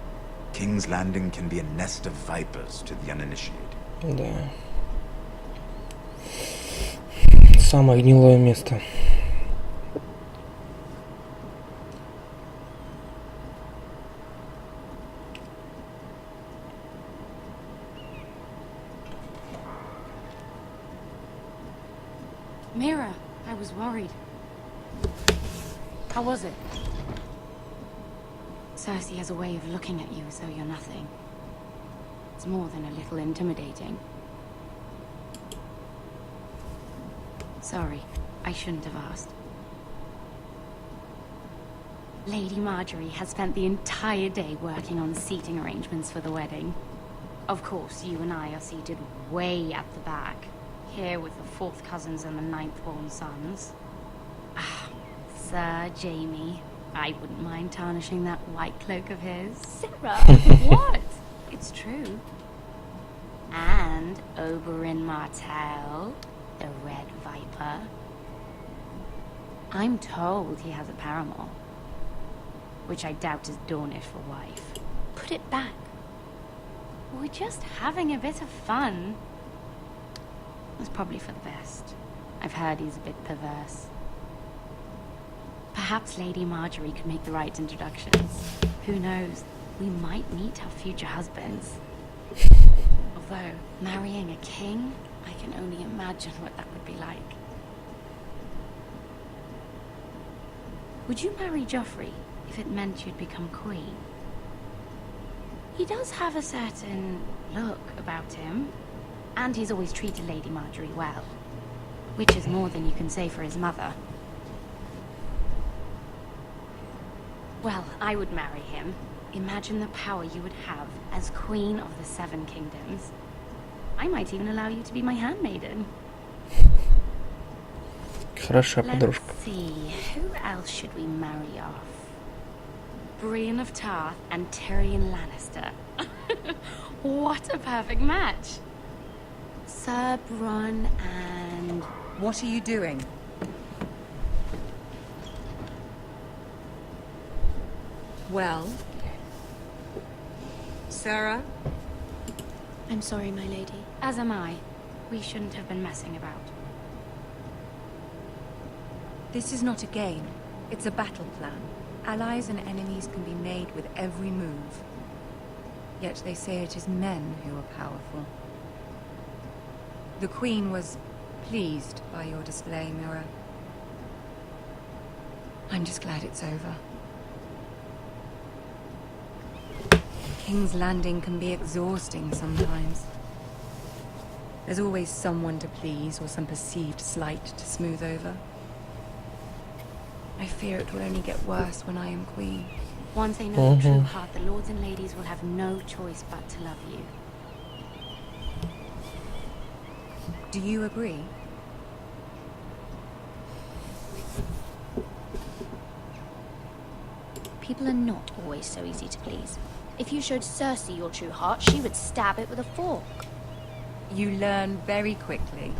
King's Landing can be a nest of vipers to the uninitiated. Да. Самое гнилое место. Mira, I was worried. How was it? Cersei has a way of looking at you as though you're nothing. It's more than a little intimidating. Sorry, I shouldn't have asked. Lady Marjorie has spent the entire day working on seating arrangements for the wedding. Of course, you and I are seated way at the back. Here with the 4th cousins and the 9th-born sons. Ah, Sir Jaime. I wouldn't mind tarnishing that white cloak of his. Sarah, what? It's true. And Oberyn Martell, the Red Viper. I'm told he has a paramour, which I doubt is Dornish for wife. Put it back. We're just having a bit of fun. It's probably for the best. I've heard he's a bit perverse. Perhaps Lady Marjorie could make the right introductions. Who knows? We might meet our future husbands. Although, marrying a king, I can only imagine what that would be like. Would you marry Joffrey if it meant you'd become queen? He does have a certain look about him. And he's always treated Lady Marjorie well. Which is more than you can say for his mother. Well, I would marry him. Imagine the power you would have as Queen of the 7 Kingdoms. I might even allow you to be my handmaiden. Хорошая подружка. Let's see, who else should we marry off? Brienne of Tarth and Tyrion Lannister. What a perfect match. Sir Bronn and... What are you doing? Well? Sarah? I'm sorry, my lady. As am I. We shouldn't have been messing about. This is not a game. It's a battle plan. Allies and enemies can be made with every move. Yet they say it is men who are powerful. The Queen was pleased by your display, Mira. I'm just glad it's over. King's Landing can be exhausting sometimes. There's always someone to please or some perceived slight to smooth over. I fear it will only get worse when I am queen. Once they know the true heart, the lords and ladies will have no choice but to love you. Do you agree? People are not always so easy to please. If you showed Cersei your true heart, she would stab it with a fork. You learn very quickly.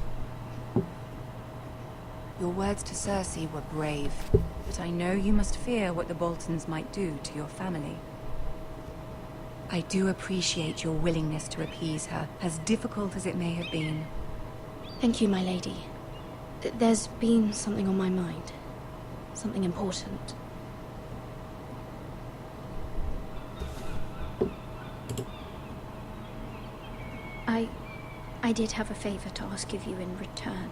Your words to Cersei were brave, but I know you must fear what the Boltons might do to your family. I do appreciate your willingness to appease her, as difficult as it may have been. Thank you, my lady. There's been something on my mind. Something important. I did have a favor to ask of you in return.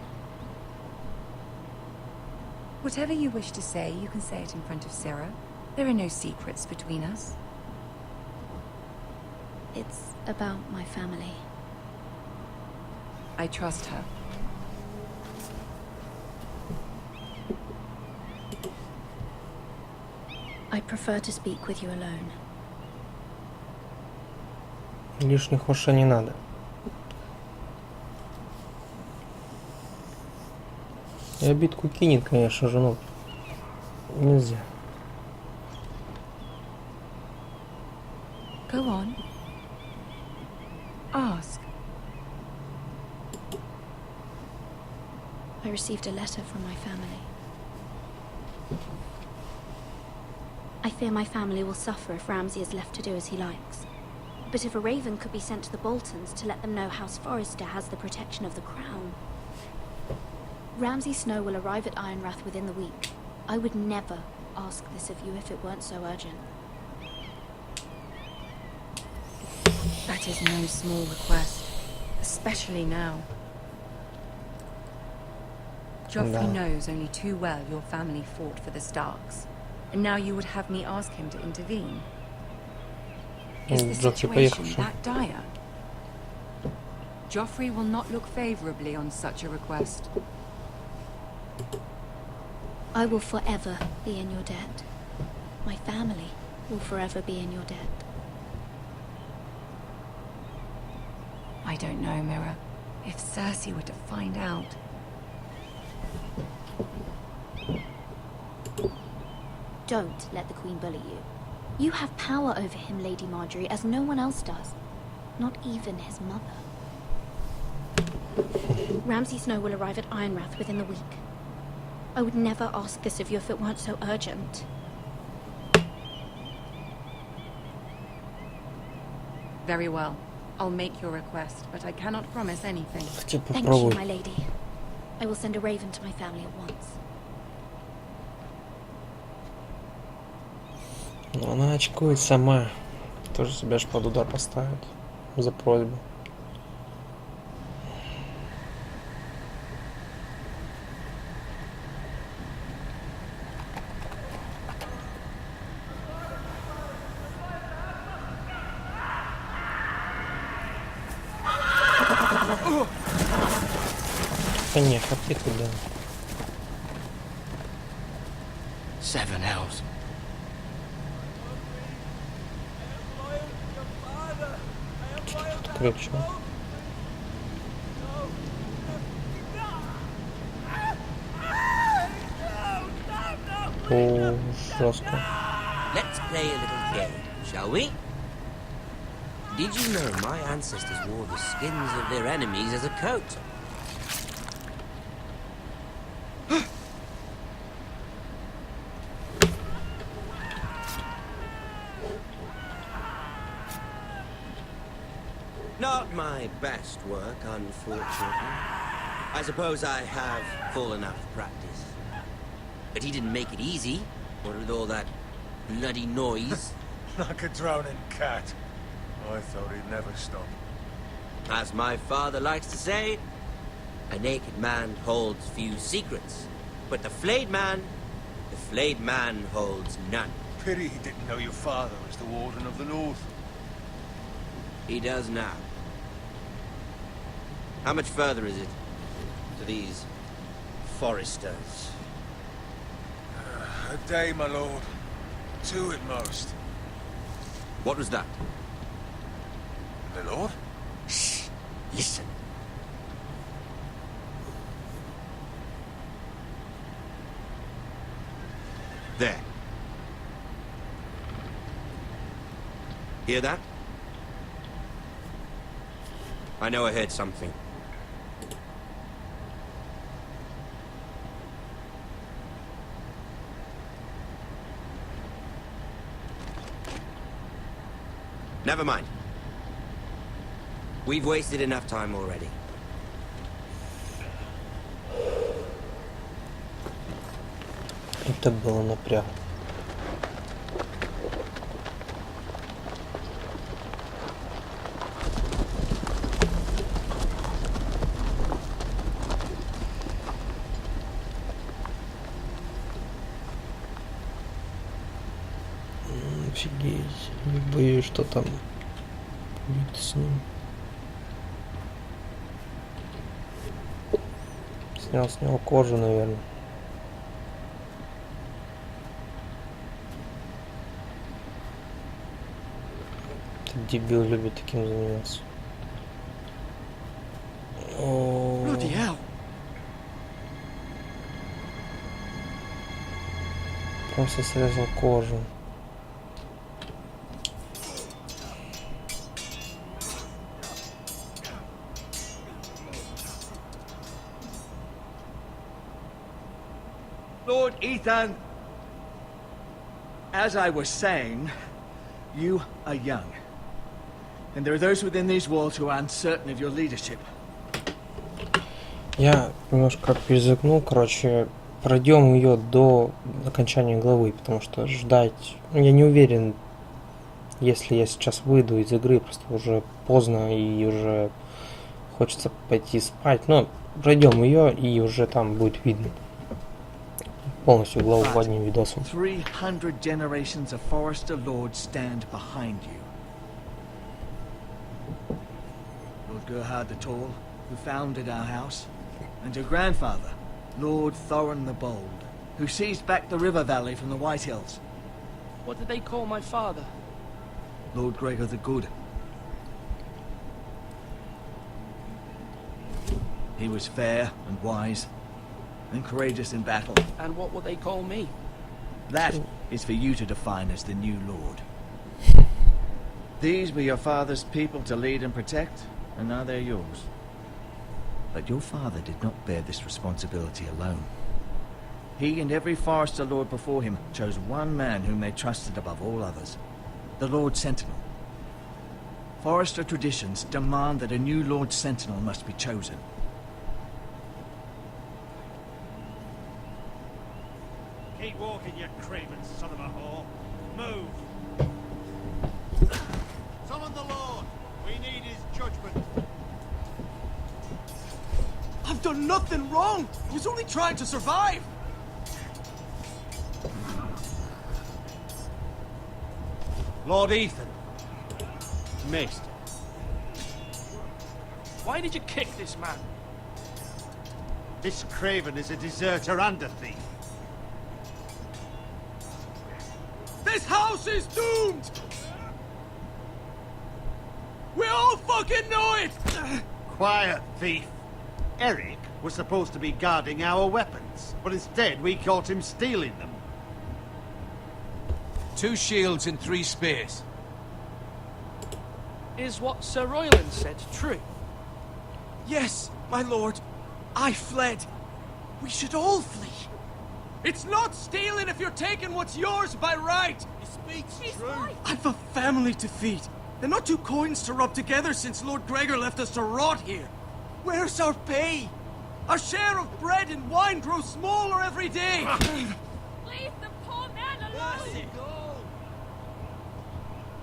Whatever you wish to say, you can say it in front of Sarah. There are no secrets between us. It's about my family. I trust her. I prefer to speak with you alone. Лишних ушей не надо. И обидку кинет, конечно же, но нельзя. Go on. Ask. I received a letter from my family. I fear my family will suffer if Ramsay is left to do as he likes. But if a raven could be sent to the Boltons to let them know House Forrester has the protection of the crown. Ramsay Snow will arrive at Ironrath within the week. I would never ask this of you if it weren't so urgent. That is no small request, especially now. Joffrey knows only too well your family fought for the Starks, and now you would have me ask him to intervene. Is the situation that dire? Joffrey will not look favorably on such a request. I will forever be in your debt. My family will forever be in your debt. I don't know, Mira. If Cersei were to find out... Don't let the Queen bully you. You have power over him, Lady Marjorie, as no one else does. Not even his mother. Ramsay Snow will arrive at Ironrath within the week. I would never ask this of you if it weren't so urgent. Very well. I'll make your request, but I cannot promise anything. Thank you, my lady. I will send a raven to my family at once. Но она очкует сама. Тоже себя ж под удар поставит за просьбу. Не, хоти туда. Seven hells. Что тут кричу? О, жестко. Let's play a little game, shall we? Did you know my ancestors wore the skins of their enemies as a coat? Not my best work, unfortunately. I suppose I have full enough practice. But he didn't make it easy, what with all that bloody noise. Like a drowning cat. I thought he'd never stop. As my father likes to say, a naked man holds few secrets, but the flayed man holds none. Pity he didn't know your father was the Warden of the North. He does now. How much further is it to these foresters? A day, my lord. 2 at most. What was that? My lord? Shh! Listen. There. Hear that? I know I heard something. Never mind. We've wasted enough time already. Это было напряг. Офигеть. Боюсь, что там будет с ним. Снял с него кожу, наверное. Этот дебил любит таким заниматься. Bloody hell. Просто срезал кожу. Lord Ethan, as I was saying, you are young. And there are those within these walls who are uncertain of your leadership. Я немножко перезагнул, короче, пройдем ее до окончания главы, потому что ждать... Я не уверен, если я сейчас выйду из игры, просто уже поздно и уже хочется пойти спать. Но пройдем ее и уже там будет видно. Полностью главу в одним видосом. 300 generations of Forester Lords stand behind you. Lord Gerhard the Tall, who founded our house, and your grandfather, Lord Thorin the Bold, who seized back the river valley from the White Hills. What did they call my father? Lord Gregor the Good. He was fair and wise, and courageous in battle. And what will they call me? That is for you to define as the new lord. These were your father's people to lead and protect, and now they're yours. But your father did not bear this responsibility alone. He and every Forester Lord before him chose one man whom they trusted above all others, the Lord Sentinel. Forester traditions demand that a new Lord Sentinel must be chosen. Keep walking, you craven son of a whore. Move! Summon the Lord! We need his judgment. I've done nothing wrong! I was only trying to survive! Lord Ethan. Missed. Why did you kick this man? This craven is a deserter and a thief. This house is doomed! We all fucking know it! Quiet, thief. Eric was supposed to be guarding our weapons, but instead we caught him stealing them. 2 shields and 3 spears. Is what Sir Royland said true? Yes, my lord. I fled. We should all flee. It's not stealing if you're taking what's yours by right. He speaks true. I've a family to feed. They're not 2 coins to rub together since Lord Gregor left us to rot here. Where's our pay? Our share of bread and wine grows smaller every day. Leave the poor man alone!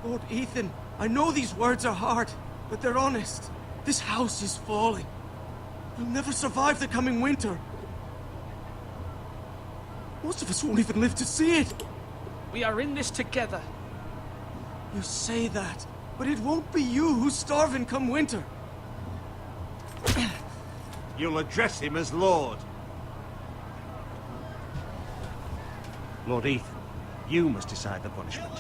Lord Ethan, I know these words are hard, but they're honest. This house is falling. We'll never survive the coming winter. Most of us won't even live to see it. We are in this together. You say that, but it won't be you who's starving come winter. You'll address him as Lord. Lord Ethan, you must decide the punishment.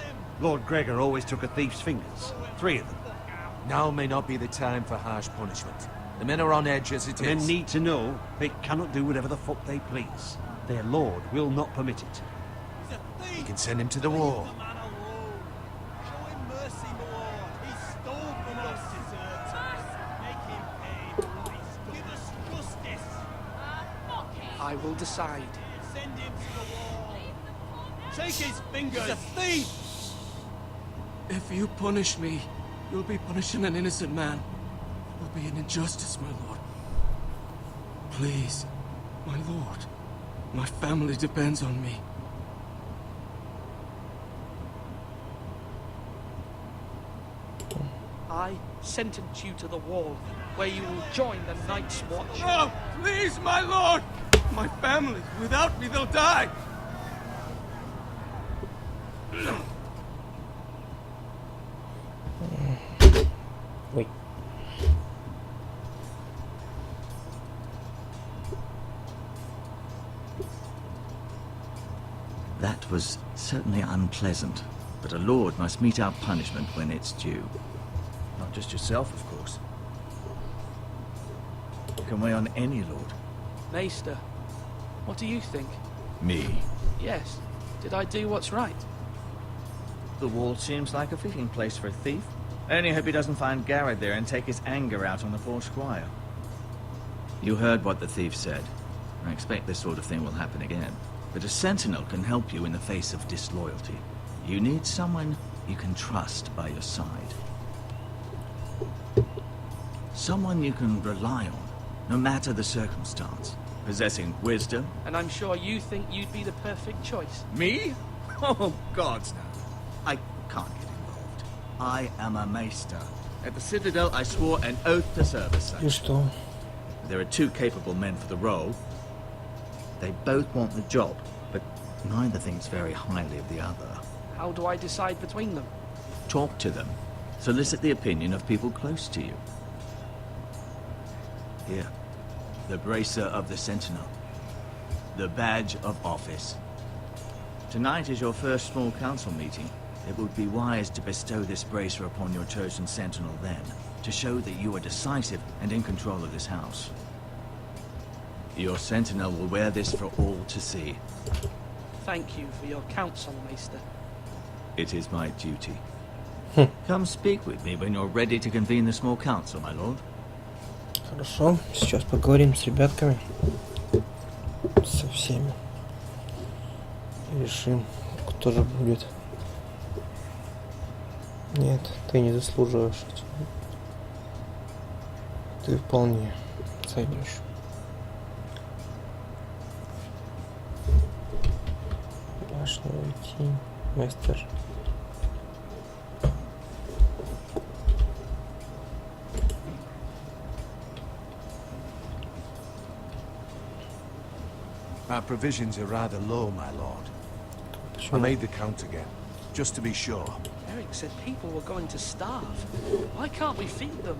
Lord Gregor always took a thief's fingers. 3 of them. Now may not be the time for harsh punishment. The men are on edge as it The men is. need to know they cannot do whatever the fuck they please. Their lord will not permit it. You can send him to the wall. I will decide. Send him to the wall. Take his fingers. He's a thief. If you punish me, you'll be punishing an innocent man. It will be an injustice, my lord. Please, my lord. My family depends on me. I sentence you to the wall, where you will join the Night's Watch. No, please, my lord! My family, without me, they'll die! Wait. That was certainly unpleasant, but a lord must mete out punishment when it's due. Not just yourself, of course. You can weigh on any lord. Maester, what do you think? Me. Yes. Did I do what's right? The wall seems like a fitting place for a thief. I only hope he doesn't find Garrett there and take his anger out on the poor squire. You heard what the thief said. I expect this sort of thing will happen again. But a sentinel can help you in the face of disloyalty. You need someone you can trust by your side. Someone you can rely on, no matter the circumstance. Possessing wisdom. And I'm sure you think you'd be the perfect choice. Me? Oh, gods, no. I can't get involved. I am a maester. At the Citadel, I swore an oath to serve as such. И что? There are 2 capable men for the role. They both want the job, but neither thinks very highly of the other. How do I decide between them? Talk to them. Solicit the opinion of people close to you. Here, the bracer of the Sentinel. The badge of office. Tonight is your first small council meeting. It would be wise to bestow this bracer upon your chosen Sentinel then, to show that you are decisive and in control of this house. Your Sentinel will wear this for all to see. Thank you for your counsel, Maester. It is my duty. Come speak with me when you're ready to convene the small council, my lord. Хорошо, сейчас поговорим с ребятками. Со всеми. И решим, кто же будет. Нет, ты не заслуживаешь этого. Ты вполне сойдешь. Башневая тень, мастер. Our provisions are rather low, my lord. I made the count again, just to be sure. Eric said people were going to starve. Why can't we feed them?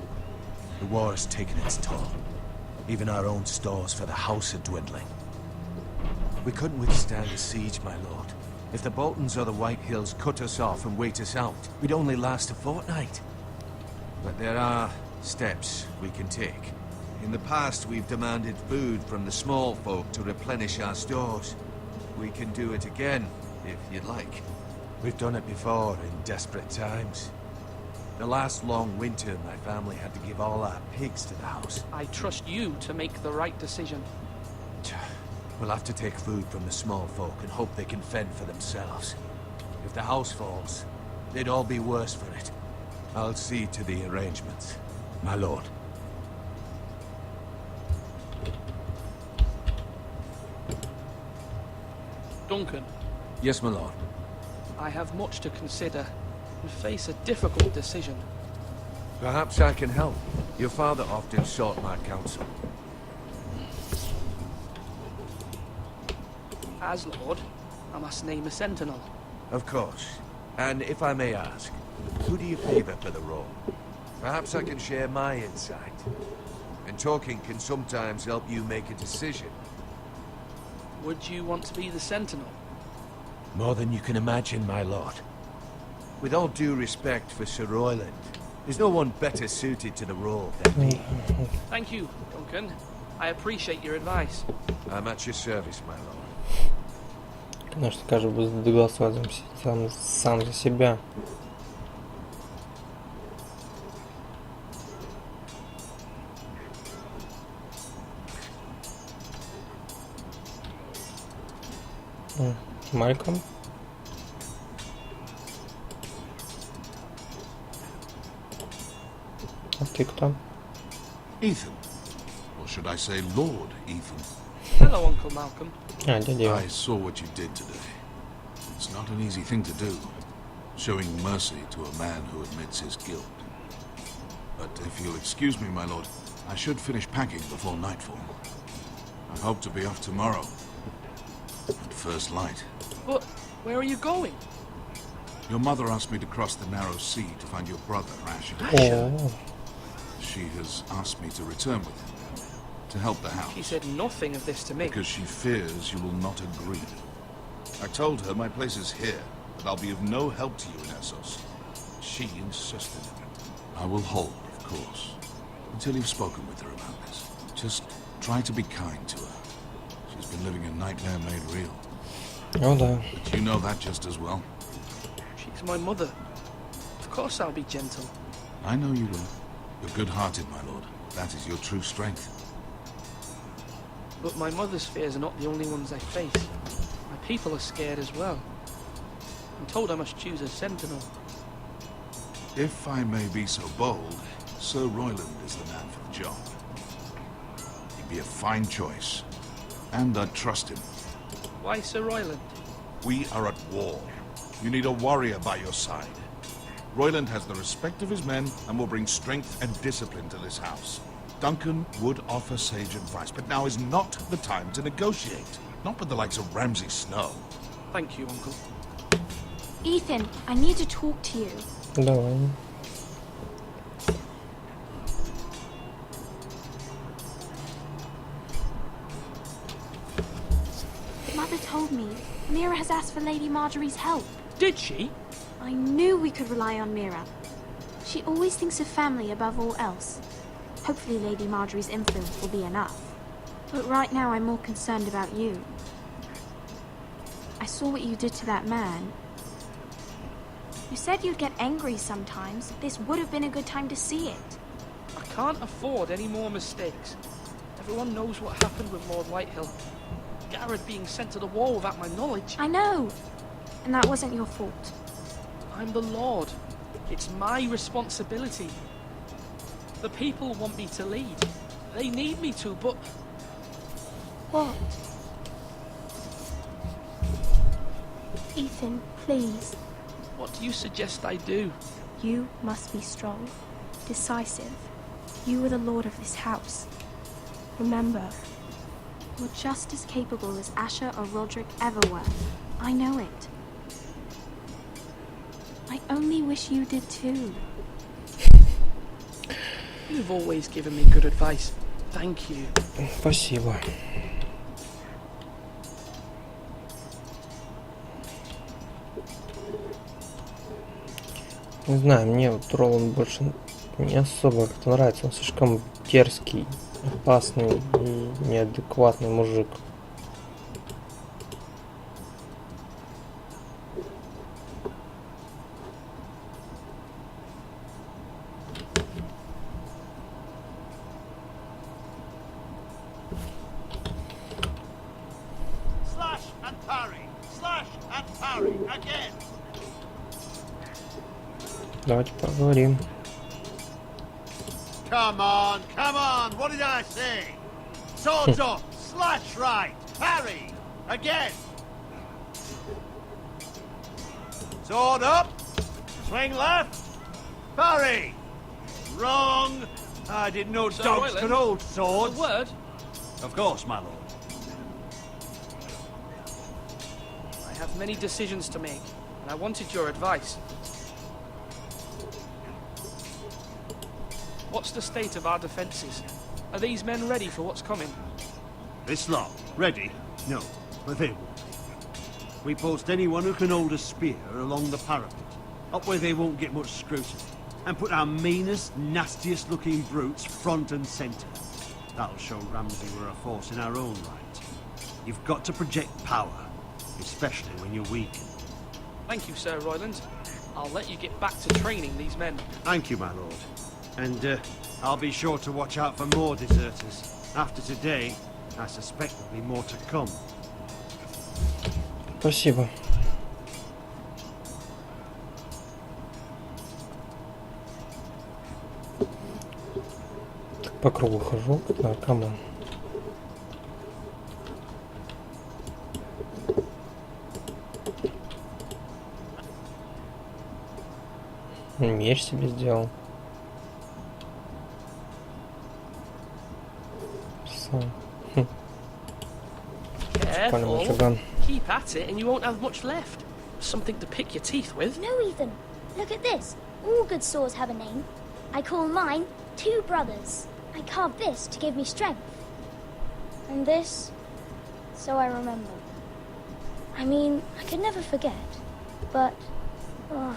The war has taken its toll. Even our own stores for the house are dwindling. We couldn't withstand a siege, my lord. If the Boltons or the White Hills cut us off and wait us out, we'd only last a fortnight. But there are steps we can take. In the past, we've demanded food from the small folk to replenish our stores. We can do it again, if you'd like. We've done it before in desperate times. The last long winter, my family had to give all our pigs to the house. I trust you to make the right decision. We'll have to take food from the small folk and hope they can fend for themselves. If the house falls, they'd all be worse for it. I'll see to the arrangements, my lord. Duncan. Yes, my lord. I have much to consider and face a difficult decision. Perhaps I can help. Your father often sought my counsel. As Lord, I must name a sentinel. Of course. And if I may ask, who do you favor for the role? Perhaps I can share my insight. And talking can sometimes help you make a decision. Would you want to be the sentinel? More than you can imagine, my lord. With all due respect for Sir Royland, there's no one better suited to the role than me. Thank you, Duncan. I appreciate your advice. I'm at your service, my lord. Конечно, каждый будет голосовать сам за себя. Малькольм. А ты кто? Ethan. Or should I say Lord Ethan? Hello, Uncle Malcolm. I saw what you did today. It's not an easy thing to do, showing mercy to a man who admits his guilt. But if you'll excuse me, my lord, I should finish packing before nightfall. I hope to be off tomorrow. At first light. But where are you going? Your mother asked me to cross the narrow sea to find your brother, Asher. Oh. She has asked me to return with him, to help the house. She said nothing of this to me. Because she fears you will not agree. I told her my place is here, but I'll be of no help to you in Essos. She insisted on it. I will hold, of course, until you've spoken with her about this. Just try to be kind to her. She's been living a nightmare made real. Oh, да. But you know that just as well. She's my mother. Of course I'll be gentle. I know you will. You're good-hearted, my lord. That is your true strength. But my mother's fears are not the only ones I face. My people are scared as well. I'm told I must choose a sentinel. If I may be so bold, Sir Royland is the man for the job. He'd be a fine choice. And I'd trust him. Why Sir Royland? We are at war. You need a warrior by your side. Royland has the respect of his men and will bring strength and discipline to this house. Duncan would offer sage advice, but now is not the time to negotiate. Not with the likes of Ramsay Snow. Thank you, Uncle. Ethan, I need to talk to you. Давай. Mother told me Mira has asked for Lady Marjorie's help. Did she? I knew we could rely on Mira. She always thinks of family above all else. Hopefully Lady Marjorie's influence will be enough. But right now I'm more concerned about you. I saw what you did to that man. You said you'd get angry sometimes. This would have been a good time to see it. I can't afford any more mistakes. Everyone knows what happened with Lord Whitehill. Garrett being sent to the wall without my knowledge. I know. And that wasn't your fault. I'm the Lord. It's my responsibility. The people want me to lead. They need me to, but... What? Ethan, please. What do you suggest I do? You must be strong, decisive. You are the lord of this house. Remember, you're just as capable as Asher or Roderick ever were. I know it. I only wish you did too. You've always given me good advice. Thank you. Спасибо. Не знаю, мне вот Роланд больше не особо как-то нравится. Он слишком дерзкий, опасный и неадекватный мужик. Давайте поговорим. Come on, what did I say? Swords up, slash right, parry, again. Sword up, swing left, parry. Wrong. I didn't know Sir dogs Royland, could hold swords. A word? Of course, my lord. I have many decisions to make, and I wanted your advice. What's the state of our defences? Are these men ready for what's coming? This lot, ready? No, but they won't. We post anyone who can hold a spear along the parapet, up where they won't get much scrutiny, and put our meanest, nastiest looking brutes front and centre. That'll show Ramsay we're a force in our own right. You've got to project power, especially when you're weak. Thank you, Sir Royland. I'll let you get back to training these men. Thank you, my lord. And I'll be sure to watch out for more deserters. After today, I suspect there'll be more to come. Спасибо. Так, по кругу хожу. Да, камон. Меч себе сделал. Careful. Keep at it and you won't have much left. Something to pick your teeth with. No, Ethan. Look at this. All good swords have a name. I call mine Two Brothers. I carved this to give me strength. And this, so I remember. I mean, I could never forget. But, oh,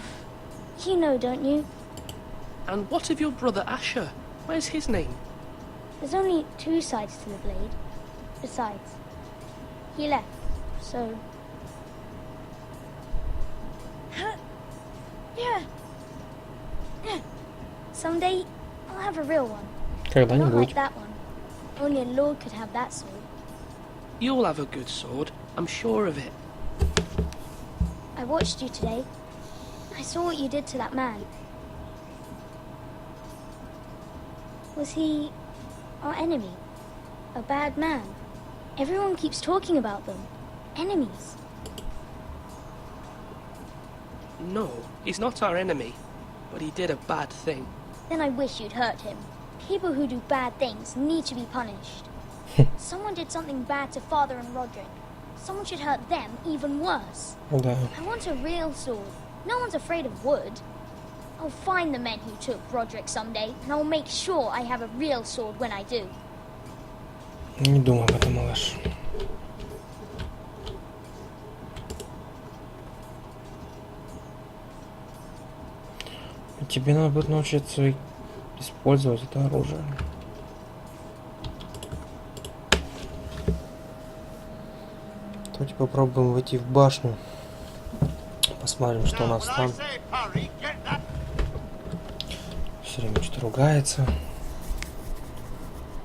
you know, don't you? And what of your brother Asher? Where's his name? There's only two sides to the blade. Besides, he left, so... Yeah. Someday, I'll have a real one. Not like that one. Only a lord could have that sword. You'll have a good sword, I'm sure of it. I watched you today. I saw what you did to that man. Was he our enemy? A bad man? Everyone keeps talking about them. Enemies. No, he's not our enemy, but he did a bad thing. Then I wish you'd hurt him. People who do bad things need to be punished. Someone did something bad to Father and Roderick. Someone should hurt them even worse. Да. I want a real sword. No one's afraid of wood. I'll find the men who took Roderick someday, and I'll make sure I have a real sword when I do. Не думал об этом, малыш. Тебе надо будет научиться использовать это оружие. Давайте попробуем войти в башню. Посмотрим, что у нас там. Все время что-то ругается.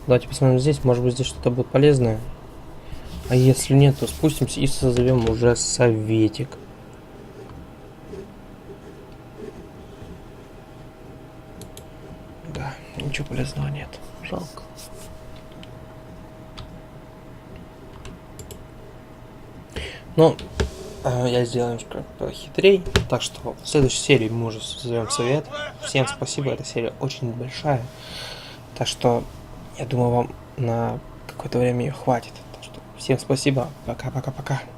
Давайте посмотрим здесь. Может быть, здесь что-то будет полезное. А если нет, то спустимся и созовем уже советик. Да, ничего полезного нет. Жалко. Но я сделаю немножко похитрей. Так что в следующей серии мы уже созовем совет. Всем спасибо, эта серия очень большая. Так что я думаю, вам на какое-то время ее хватит. Так что всем спасибо. Пока-пока-пока.